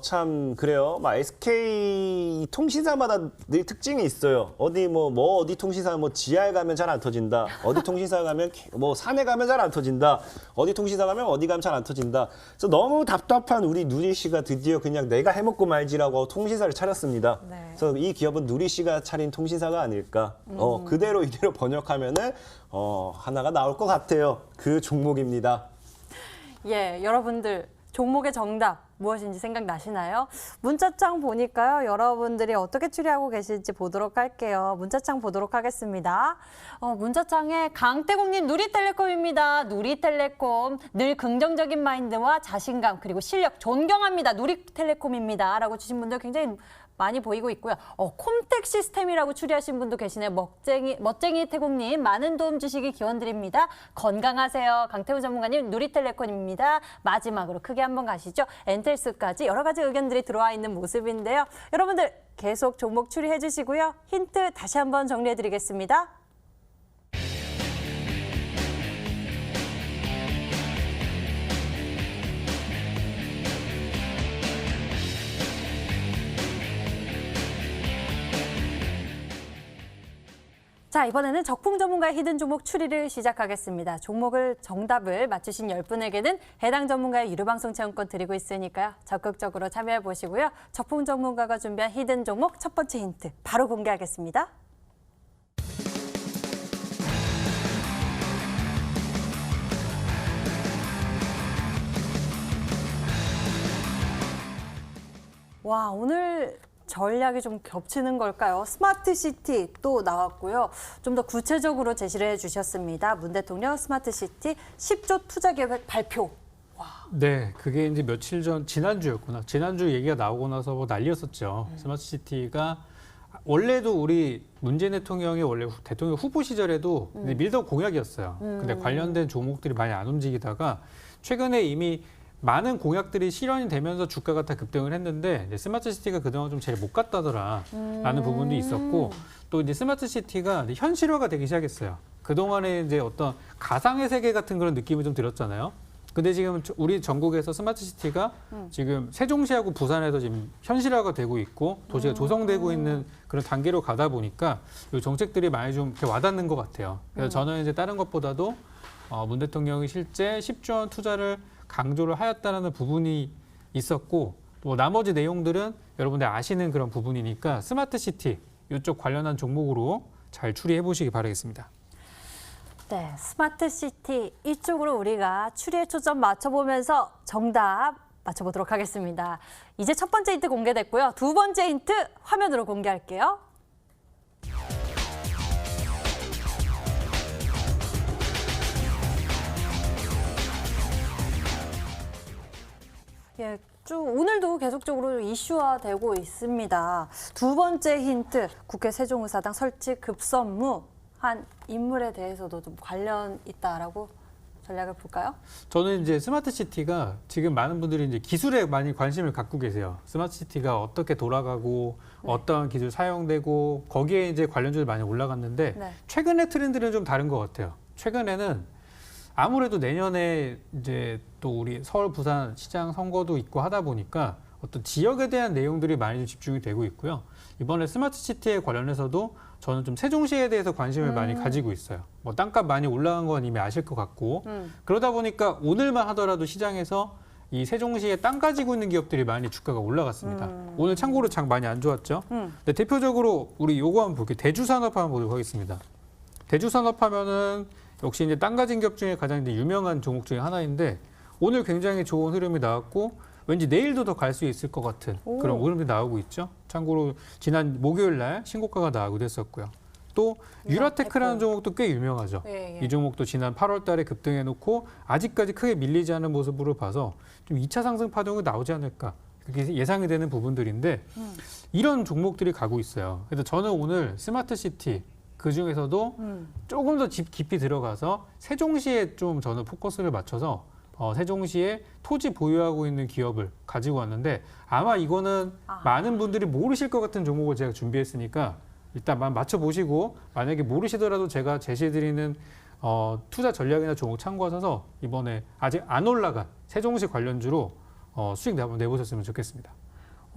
참 그래요. 막 SK 통신사마다 늘 특징이 있어요. 어디 어디 통신사 지하에 가면 잘 안 터진다. 어디 통신사 가면 산에 가면 잘 안 터진다. 어디 통신사 가면 어디 가면 잘 안 터진다. 그래서 너무 답답한 우리 누리 씨가 드디어 그냥 내가 해먹고 말지라고 통신사를 차렸습니다. 네. 그래서 이 기업은 누리 씨가 차린 통신사가 아닐까. 그대로 이대로 번역하면은 하나가 나올 것 같아요. 그 종목입니다. 예, 여러분들 종목의 정답 무엇인지 생각나시나요? 문자창 보니까요. 여러분들이 어떻게 추리하고 계실지 보도록 할게요. 문자창 보도록 하겠습니다. 문자창에 강태공님 누리텔레콤입니다. 누리텔레콤 늘 긍정적인 마인드와 자신감 그리고 실력 존경합니다. 누리텔레콤입니다. 라고 주신 분들 굉장히 많이 보이고 있고요. 콤텍 시스템이라고 추리하신 분도 계시네요. 멋쟁이 태국님 많은 도움 주시기 기원드립니다. 건강하세요. 강태우 전문가님 누리텔레콤입니다. 마지막으로 크게 한번 가시죠. 엔텔스까지 여러 가지 의견들이 들어와 있는 모습인데요. 여러분들 계속 종목 추리해 주시고요. 힌트 다시 한번 정리해 드리겠습니다. 자, 이번에는 적풍 전문가의 히든 종목 추리를 시작하겠습니다. 종목을 정답을 맞추신 10분에게는 해당 전문가의 유료방송 체험권 드리고 있으니까요. 적극적으로 참여해 보시고요. 적풍 전문가가 준비한 히든 종목 첫 번째 힌트 바로 공개하겠습니다. 와, 오늘 전략이 좀 겹치는 걸까요? 스마트 시티 또 나왔고요. 좀 더 구체적으로 제시를 해주셨습니다. 문 대통령 스마트 시티 10조 투자 계획 발표. 네, 그게 이제 며칠 전 지난주였구나. 지난주 얘기가 나오고 나서 뭐 난리였었죠. 스마트 시티가 원래도 우리 문재인 대통령이 원래 대통령 후보 시절에도 밀던 공약이었어요. 근데 관련된 종목들이 많이 안 움직이다가 최근에 이미 많은 공약들이 실현이 되면서 주가가 다 급등을 했는데 이제 스마트 시티가 그동안 좀 제일 못 갔다더라라는 부분도 있었고 또 이제 스마트 시티가 현실화가 되기 시작했어요. 그동안에 이제 어떤 가상의 세계 같은 그런 느낌이 좀 들었잖아요. 근데 지금 우리 전국에서 스마트 시티가 지금 세종시하고 부산에서 지금 현실화가 되고 있고 도시가 조성되고 있는 그런 단계로 가다 보니까 이 정책들이 많이 좀 이렇게 와닿는 것 같아요. 그래서 저는 이제 다른 것보다도 문 대통령이 실제 10조 원 투자를 강조를 하였다는 부분이 있었고 또 나머지 내용들은 여러분들 아시는 그런 부분이니까 스마트 시티 이쪽 관련한 종목으로 잘 추리해 보시기 바라겠습니다. 네, 스마트 시티 이쪽으로 우리가 추리에 초점 맞춰보면서 정답 맞춰보도록 하겠습니다. 이제 첫 번째 힌트 공개됐고요. 두 번째 힌트 화면으로 공개할게요. 예, 쭉 오늘도 계속적으로 이슈화되고 있습니다. 두 번째 힌트, 국회 세종의사당 설치 급선무한 인물에 대해서도 좀 관련 있다라고 전략을 볼까요? 저는 이제 스마트 시티가 지금 많은 분들이 이제 기술에 많이 관심을 갖고 계세요. 스마트 시티가 어떻게 돌아가고 어떠한 기술 사용되고 거기에 이제 관련주들이 많이 올라갔는데 네. 최근의 트렌드는 좀 다른 것 같아요. 최근에는 아무래도 내년에 이제 또 우리 서울, 부산 시장 선거도 있고 하다 보니까 어떤 지역에 대한 내용들이 많이 좀 집중이 되고 있고요. 이번에 스마트 시티에 관련해서도 저는 좀 세종시에 대해서 관심을 많이 가지고 있어요. 뭐 땅값 많이 올라간 건 이미 아실 것 같고 그러다 보니까 오늘만 하더라도 시장에서 이 세종시에 땅 가지고 있는 기업들이 많이 주가가 올라갔습니다. 오늘 참고로 장 많이 안 좋았죠. 근데 대표적으로 우리 요거 한번 볼게요. 대주산업 한번 보도록 하겠습니다. 대주산업 하면은 역시 이제 땅 가진 기업 중에 가장 이제 유명한 종목 중에 하나인데 오늘 굉장히 좋은 흐름이 나왔고 왠지 내일도 더 갈 수 있을 것 같은 그런 흐름이 나오고 있죠. 참고로 지난 목요일 날 신고가가 나오기도 했었고요. 또 유라테크라는 종목도 꽤 유명하죠. 예, 예. 이 종목도 지난 8월 달에 급등해놓고 아직까지 크게 밀리지 않은 모습으로 봐서 좀 2차 상승 파동이 나오지 않을까 그렇게 예상이 되는 부분들인데 이런 종목들이 가고 있어요. 그래서 저는 오늘 스마트 시티 그중에서도 조금 더 깊이 들어가서 세종시에 좀 저는 포커스를 맞춰서 세종시에 토지 보유하고 있는 기업을 가지고 왔는데 아마 이거는 많은 분들이 모르실 것 같은 종목을 제가 준비했으니까 일단 맞춰보시고 만약에 모르시더라도 제가 제시해드리는 투자 전략이나 종목 참고하셔서 이번에 아직 안 올라간 세종시 관련주로 수익 한번 내보셨으면 좋겠습니다.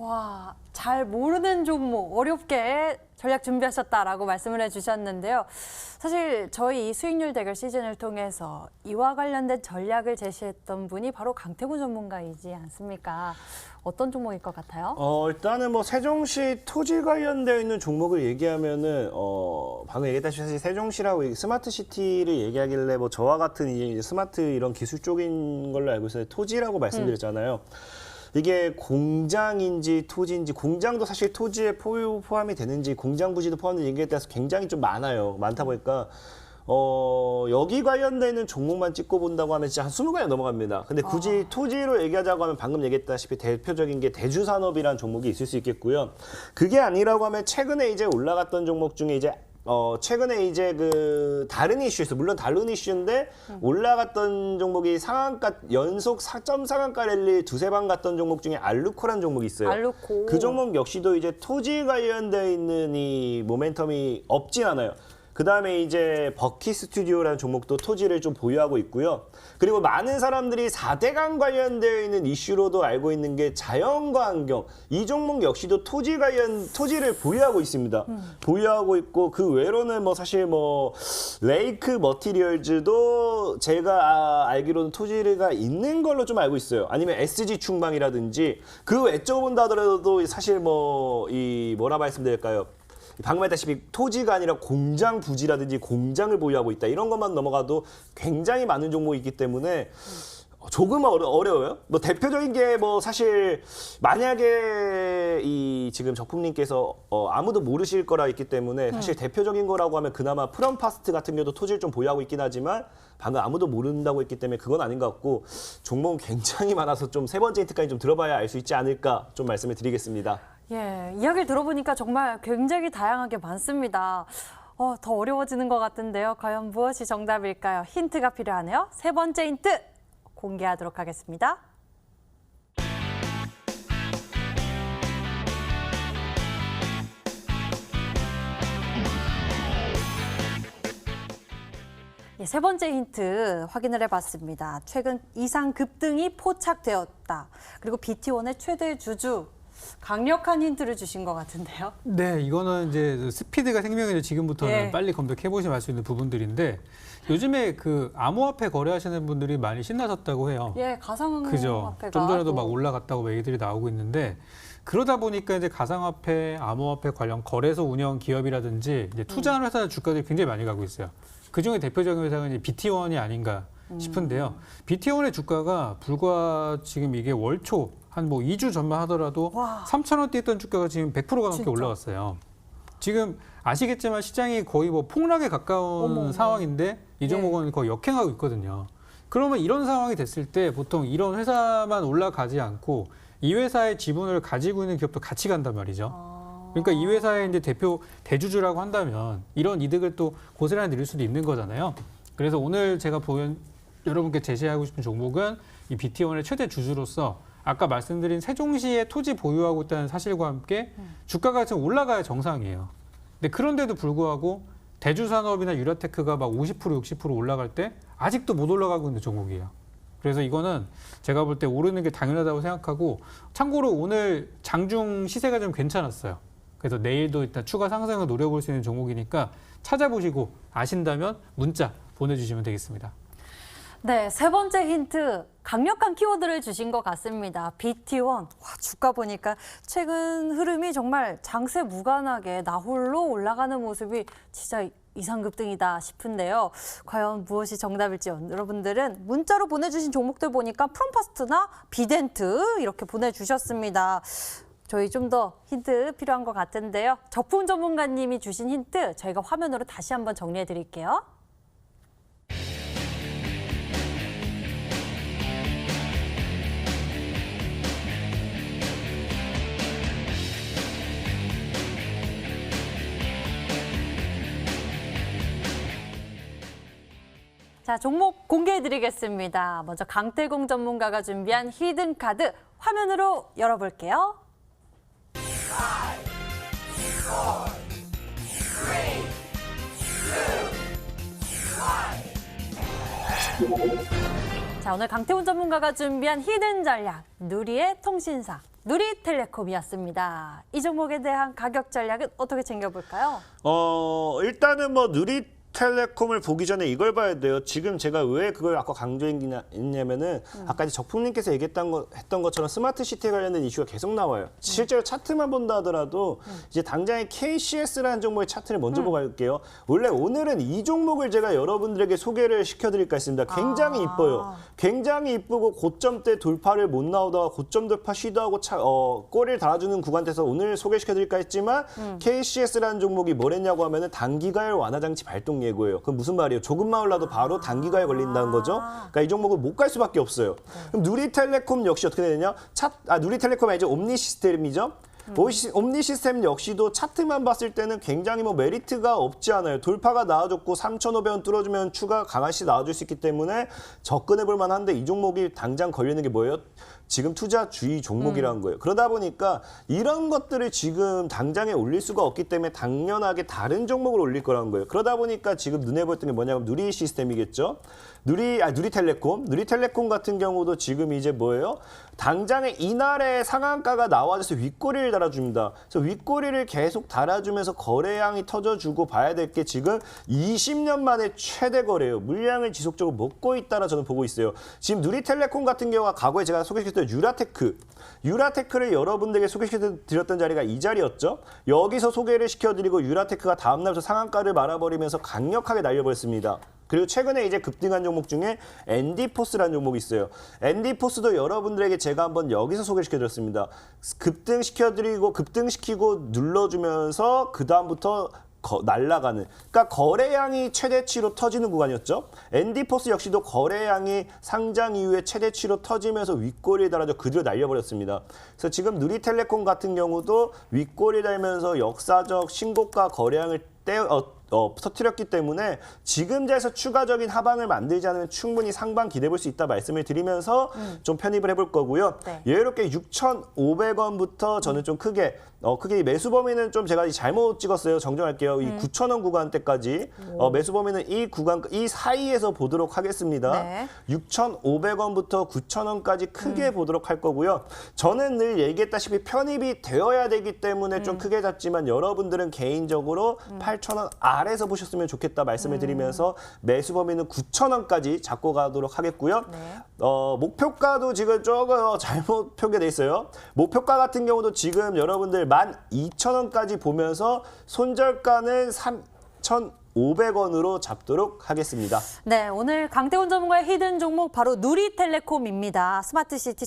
와, 잘 모르는 종목 어렵게 전략 준비하셨다라고 말씀을 해주셨는데요. 사실 저희 이 수익률 대결 시즌을 통해서 이와 관련된 전략을 제시했던 분이 바로 강태구 전문가이지 않습니까? 어떤 종목일 것 같아요? 일단은 뭐 세종시 토지 관련되어 있는 종목을 얘기하면은 방금 얘기했다시피 사실 세종시라고 스마트 시티를 얘기하길래 뭐 저와 같은 이제 스마트 이런 기술 쪽인 걸로 알고 있어요. 토지라고 말씀드렸잖아요. 이게 공장인지 토지인지 공장도 사실 토지에 포함이 되는지 공장 부지도 포함되는지 이게 따라서 굉장히 좀 많다 보니까 여기 관련되는 종목만 찍고 본다고 하면 진짜 한 20가지 넘어갑니다. 근데 굳이 토지로 얘기하자고 하면 방금 얘기했다시피 대표적인 게 대주산업이라는 종목이 있을 수 있겠고요. 그게 아니라고 하면 최근에 이제 올라갔던 종목 중에 이제 최근에 이제 그 다른 이슈에서 물론 다른 이슈인데 올라갔던 종목이 상한가 연속 4점 상한가 랠리 두세 번 갔던 종목 중에 알루코라는 종목이 있어요. 알루코. 그 종목 역시도 이제 토지 관련되어 있는 이 모멘텀이 없진 않아요. 그 다음에 이제 버키 스튜디오라는 종목도 토지를 좀 보유하고 있고요. 그리고 많은 사람들이 4대강 관련되어 있는 이슈로도 알고 있는 게 자연과 환경. 이 종목 역시도 토지를 보유하고 있습니다. 보유하고 있고 그 외로는 뭐 사실 뭐 레이크 머티리얼즈도 제가 알기로는 토지가 있는 걸로 좀 알고 있어요. 아니면 SG 충방이라든지 그 외적으로 본다 하더라도 사실 뭐 뭐라 말씀드릴까요? 방금 했다시피 토지가 아니라 공장 부지라든지 공장을 보유하고 있다. 이런 것만 넘어가도 굉장히 많은 종목이 있기 때문에 조금 어려워요. 뭐 대표적인 게 뭐 사실 만약에 이 지금 적품님께서 아무도 모르실 거라 있기 때문에 사실 대표적인 거라고 하면 그나마 프롬파스트 같은 경우도 토지를 좀 보유하고 있긴 하지만 방금 아무도 모른다고 했기 때문에 그건 아닌 것 같고 종목은 굉장히 많아서 좀 세 번째 힌트까지 좀 들어봐야 알 수 있지 않을까 좀 말씀을 드리겠습니다. 예, 이야기를 들어보니까 정말 굉장히 다양하게 많습니다. 더 어려워지는 것 같은데요. 과연 무엇이 정답일까요? 힌트가 필요하네요. 세 번째 힌트 공개하도록 하겠습니다. 예, 세 번째 힌트 확인을 해봤습니다. 최근 이상 급등이 포착되었다. 그리고 BT1의 최대 주주. 강력한 힌트를 주신 것 같은데요. 네, 이거는 이제 스피드가 생명이죠. 지금부터는 예. 빨리 검색해 보시면 알 수 있는 부분들인데 요즘에 그 암호화폐 거래하시는 분들이 많이 신나셨다고 해요. 예, 가상화폐가 그죠. 좀 전에도 막 올라갔다고 얘기들이 나오고 있는데 그러다 보니까 이제 가상화폐, 암호화폐 관련 거래소 운영 기업이라든지 이제 투자하는 회사의 주가들이 굉장히 많이 가고 있어요. 그 중에 대표적인 회사가 이제 BT1이 아닌가 싶은데요. BT1의 주가가 불과 지금 이게 월초 한 뭐 2주 전만 하더라도 와. 3,000원대 있던 주가가 지금 100%가 넘게 진짜? 올라갔어요. 지금 아시겠지만 시장이 거의 뭐 폭락에 가까운 어머. 상황인데 이 종목은 거의 역행하고 있거든요. 그러면 이런 상황이 됐을 때 보통 이런 회사만 올라가지 않고 이 회사의 지분을 가지고 있는 기업도 같이 간단 말이죠. 그러니까 이 회사의 이제 대표 대주주라고 한다면 이런 이득을 또 고스란히 누릴 수도 있는 거잖아요. 그래서 오늘 제가 여러분께 제시하고 싶은 종목은 이 BT1의 최대 주주로서 아까 말씀드린 세종시에 토지 보유하고 있다는 사실과 함께 주가가 지금 올라가야 정상이에요. 근데 그런데도 불구하고 대주산업이나 유라테크가 막 50%, 60% 올라갈 때 아직도 못 올라가고 있는 종목이에요. 그래서 이거는 제가 볼 때 오르는 게 당연하다고 생각하고 참고로 오늘 장중 시세가 좀 괜찮았어요. 그래서 내일도 일단 추가 상승을 노려볼 수 있는 종목이니까 찾아보시고 아신다면 문자 보내주시면 되겠습니다. 네, 세 번째 힌트. 강력한 키워드를 주신 것 같습니다. BT1. 와, 주가 보니까 최근 흐름이 정말 장세 무관하게 나홀로 올라가는 모습이 진짜 이상급등이다 싶은데요. 과연 무엇이 정답일지 여러분들은 문자로 보내주신 종목들 보니까 프롬파스트나 비덴트 이렇게 보내주셨습니다. 저희 좀 더 힌트 필요한 것 같은데요. 적품 전문가님이 주신 힌트 저희가 화면으로 다시 한번 정리해 드릴게요. 자, 종목 공개해드리겠습니다. 먼저 강태공 전문가가 준비한 히든 카드 화면으로 열어볼게요. 자, 오늘 강태훈 전문가가 준비한 히든 전략, 누리의 통신사, 누리텔레콤이었습니다. 이 종목에 대한 가격 전략은 어떻게 챙겨볼까요? 일단은 뭐 누리텔레콤을 보기 전에 이걸 봐야 돼요. 지금 제가 왜 그걸 아까 강조했냐면은 아까 이제 적풍님께서 했던 것처럼 스마트 시티 관련된 이슈가 계속 나와요. 실제로 차트만 본다 하더라도 이제 당장의 KCS라는 종목의 차트를 먼저 보고 갈게요. 원래 오늘은 이 종목을 제가 여러분들에게 소개를 시켜드릴까 했습니다. 굉장히 이뻐요. 굉장히 이쁘고 고점대 돌파를 못 나오다가 고점 돌파 시도하고 꼬리를 달아주는 구간대에서 오늘 소개시켜드릴까 했지만 KCS라는 종목이 뭘 했냐고 하면은 단기가열 완화 장치 발동 예고예요. 그럼 무슨 말이에요? 조금만 올라도 바로 단기가에 걸린다는 거죠. 그러니까 이 종목은 못 갈 수밖에 없어요. 그럼 누리텔레콤 역시 어떻게 되느냐? 누리텔레콤이 아니죠. 옴니시스템이죠. 옴니시스템 역시도 차트만 봤을 때는 굉장히 뭐 메리트가 없지 않아요. 돌파가 나와줬고 3,500원 뚫어주면 추가 강한시 나와줄 수 있기 때문에 접근해볼 만한데 이 종목이 당장 걸리는 게 뭐예요? 지금 투자 주의 종목이라는 거예요. 그러다 보니까 이런 것들을 지금 당장에 올릴 수가 없기 때문에 당연하게 다른 종목을 올릴 거라는 거예요. 그러다 보니까 지금 눈에 보였던 게 뭐냐면 누리 시스템이겠죠. 누리텔레콤 같은 경우도 지금 이제 뭐예요? 당장에 이날의 상한가가 나와줘서 윗꼬리를 달아줍니다. 그래서 윗꼬리를 계속 달아주면서 거래량이 터져주고 봐야 될 게 지금 20년 만에 최대 거래예요. 물량을 지속적으로 먹고 있다라 저는 보고 있어요. 지금 누리텔레콤 같은 경우가 과거에 제가 소개시켰던 유라테크를 여러분들에게 소개시켜드렸던 자리가 이 자리였죠. 여기서 소개를 시켜드리고 유라테크가 다음날부터 상한가를 말아버리면서 강력하게 날려버렸습니다. 그리고 최근에 이제 급등한 종목 중에 엔디포스라는 종목이 있어요. 엔디포스도 여러분들에게 제가 한번 여기서 소개시켜드렸습니다. 급등시키고 눌러주면서 그 다음부터 날아가는. 그러니까 거래량이 최대치로 터지는 구간이었죠. 엔디포스 역시도 거래량이 상장 이후에 최대치로 터지면서 윗꼬리에 달아져 그대로 날려버렸습니다. 그래서 지금 누리텔레콤 같은 경우도 윗꼬리에 달면서 역사적 신고가 거래량을 터뜨렸기 때문에 지금 자리에서 추가적인 하방을 만들지 않으면 충분히 상방 기대해 볼 수 있다 말씀을 드리면서 좀 편입을 해볼 거고요. 네. 여유롭게 6,500원부터 저는 좀 크게 매수 범위는 좀 제가 잘못 찍었어요. 정정할게요. 이 9,000원 구간대까지 매수 범위는 이 사이에서 보도록 하겠습니다. 네. 6,500원부터 9,000원까지 크게 보도록 할 거고요. 저는 늘 얘기했다시피 편입이 되어야 되기 때문에 좀 크게 잡지만 여러분들은 개인적으로 8,000원 아래에서 보셨으면 좋겠다 말씀을 드리면서 매수 범위는 9,000원까지 잡고 가도록 하겠고요. 네. 목표가도 지금 조금 잘못 표기돼 있어요. 목표가 같은 경우도 지금 여러분들 12,000원까지 보면서 손절가는 3,500원으로 잡도록 하겠습니다. 네, 오늘 강태훈 전문가의 히든 종목 바로 누리텔레콤입니다. 스마트시티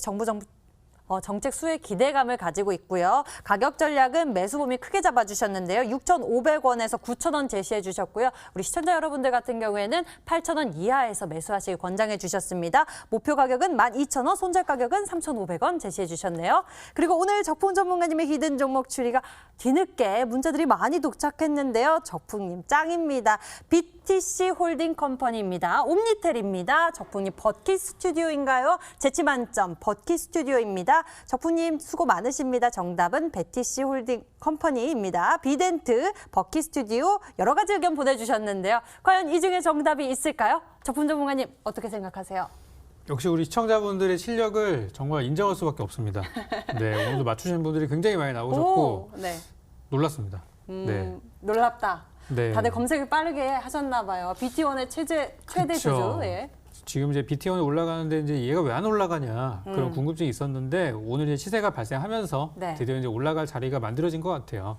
정책 수혜 기대감을 가지고 있고요. 가격 전략은 매수 범위 크게 잡아주셨는데요. 6,500원에서 9,000원 제시해 주셨고요. 우리 시청자 여러분들 같은 경우에는 8,000원 이하에서 매수하시길 권장해 주셨습니다. 목표 가격은 12,000원, 손절 가격은 3,500원 제시해 주셨네요. 그리고 오늘 적풍 전문가님의 히든 종목 추리가 뒤늦게 문자들이 많이 도착했는데요. 적풍님 짱입니다. BTC 홀딩 컴퍼니입니다. 옴니텔입니다. 적풍님 버킷 스튜디오인가요? 재치 만점 버킷 스튜디오입니다. 적풍님 수고 많으십니다. 정답은 BTC 홀딩 컴퍼니입니다. 비덴트, 버킷 스튜디오 여러 가지 의견 보내주셨는데요. 과연 이 중에 정답이 있을까요? 적풍 전문가님 어떻게 생각하세요? 역시 우리 시청자분들의 실력을 정말 인정할 수밖에 없습니다. 네, 오늘도 맞추시는 분들이 굉장히 많이 나오셨고 네. 놀랐습니다. 네. 놀랍다. 네. 다들 검색을 빠르게 하셨나 봐요. BT1의 최대 그쵸. 주주. 예. 지금 이제 BT1이 올라가는데 이제 얘가 왜 안 올라가냐 그런 궁금증이 있었는데 오늘 이제 시세가 발생하면서 네. 드디어 이제 올라갈 자리가 만들어진 것 같아요.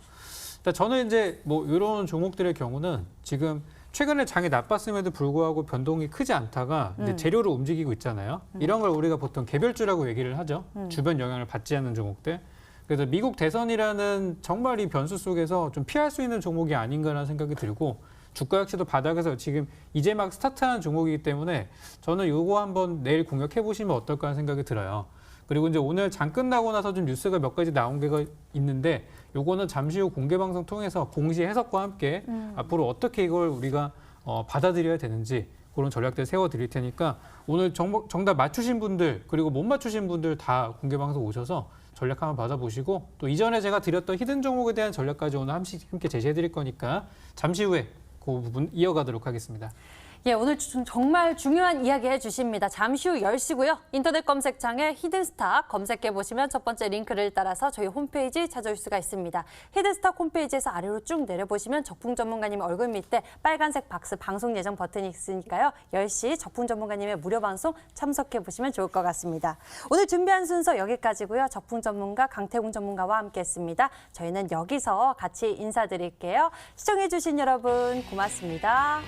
일단 저는 이제 뭐 이런 종목들의 경우는 지금 최근에 장이 나빴음에도 불구하고 변동이 크지 않다가 이제 재료로 움직이고 있잖아요. 이런 걸 우리가 보통 개별주라고 얘기를 하죠. 주변 영향을 받지 않는 종목들. 그래서 미국 대선이라는 정말 이 변수 속에서 좀 피할 수 있는 종목이 아닌가라는 생각이 들고 주가 역시도 바닥에서 지금 이제 막 스타트하는 종목이기 때문에 저는 이거 한번 내일 공략해 보시면 어떨까 하는 생각이 들어요. 그리고 이제 오늘 장 끝나고 나서 좀 뉴스가 몇 가지 나온 게 있는데 요거는 잠시 후 공개 방송 통해서 공시 해석과 함께 앞으로 어떻게 이걸 우리가 받아들여야 되는지 그런 전략들 세워 드릴 테니까 오늘 정답 맞추신 분들 그리고 못 맞추신 분들 다 공개 방송 오셔서 전략 한번 받아보시고 또 이전에 제가 드렸던 히든 종목에 대한 전략까지 오늘 함께 제시해 드릴 거니까 잠시 후에 그 부분 이어가도록 하겠습니다. 예, 오늘 정말 중요한 이야기 해주십니다. 잠시 후 10시고요. 인터넷 검색창에 히든스탁 검색해보시면 첫 번째 링크를 따라서 저희 홈페이지 찾아올 수가 있습니다. 히든스탁 홈페이지에서 아래로 쭉 내려보시면 적풍 전문가님 얼굴 밑에 빨간색 박스 방송 예정 버튼이 있으니까요. 10시 적풍 전문가님의 무료 방송 참석해보시면 좋을 것 같습니다. 오늘 준비한 순서 여기까지고요. 적풍 전문가 강태웅 전문가와 함께했습니다. 저희는 여기서 같이 인사드릴게요. 시청해주신 여러분 고맙습니다.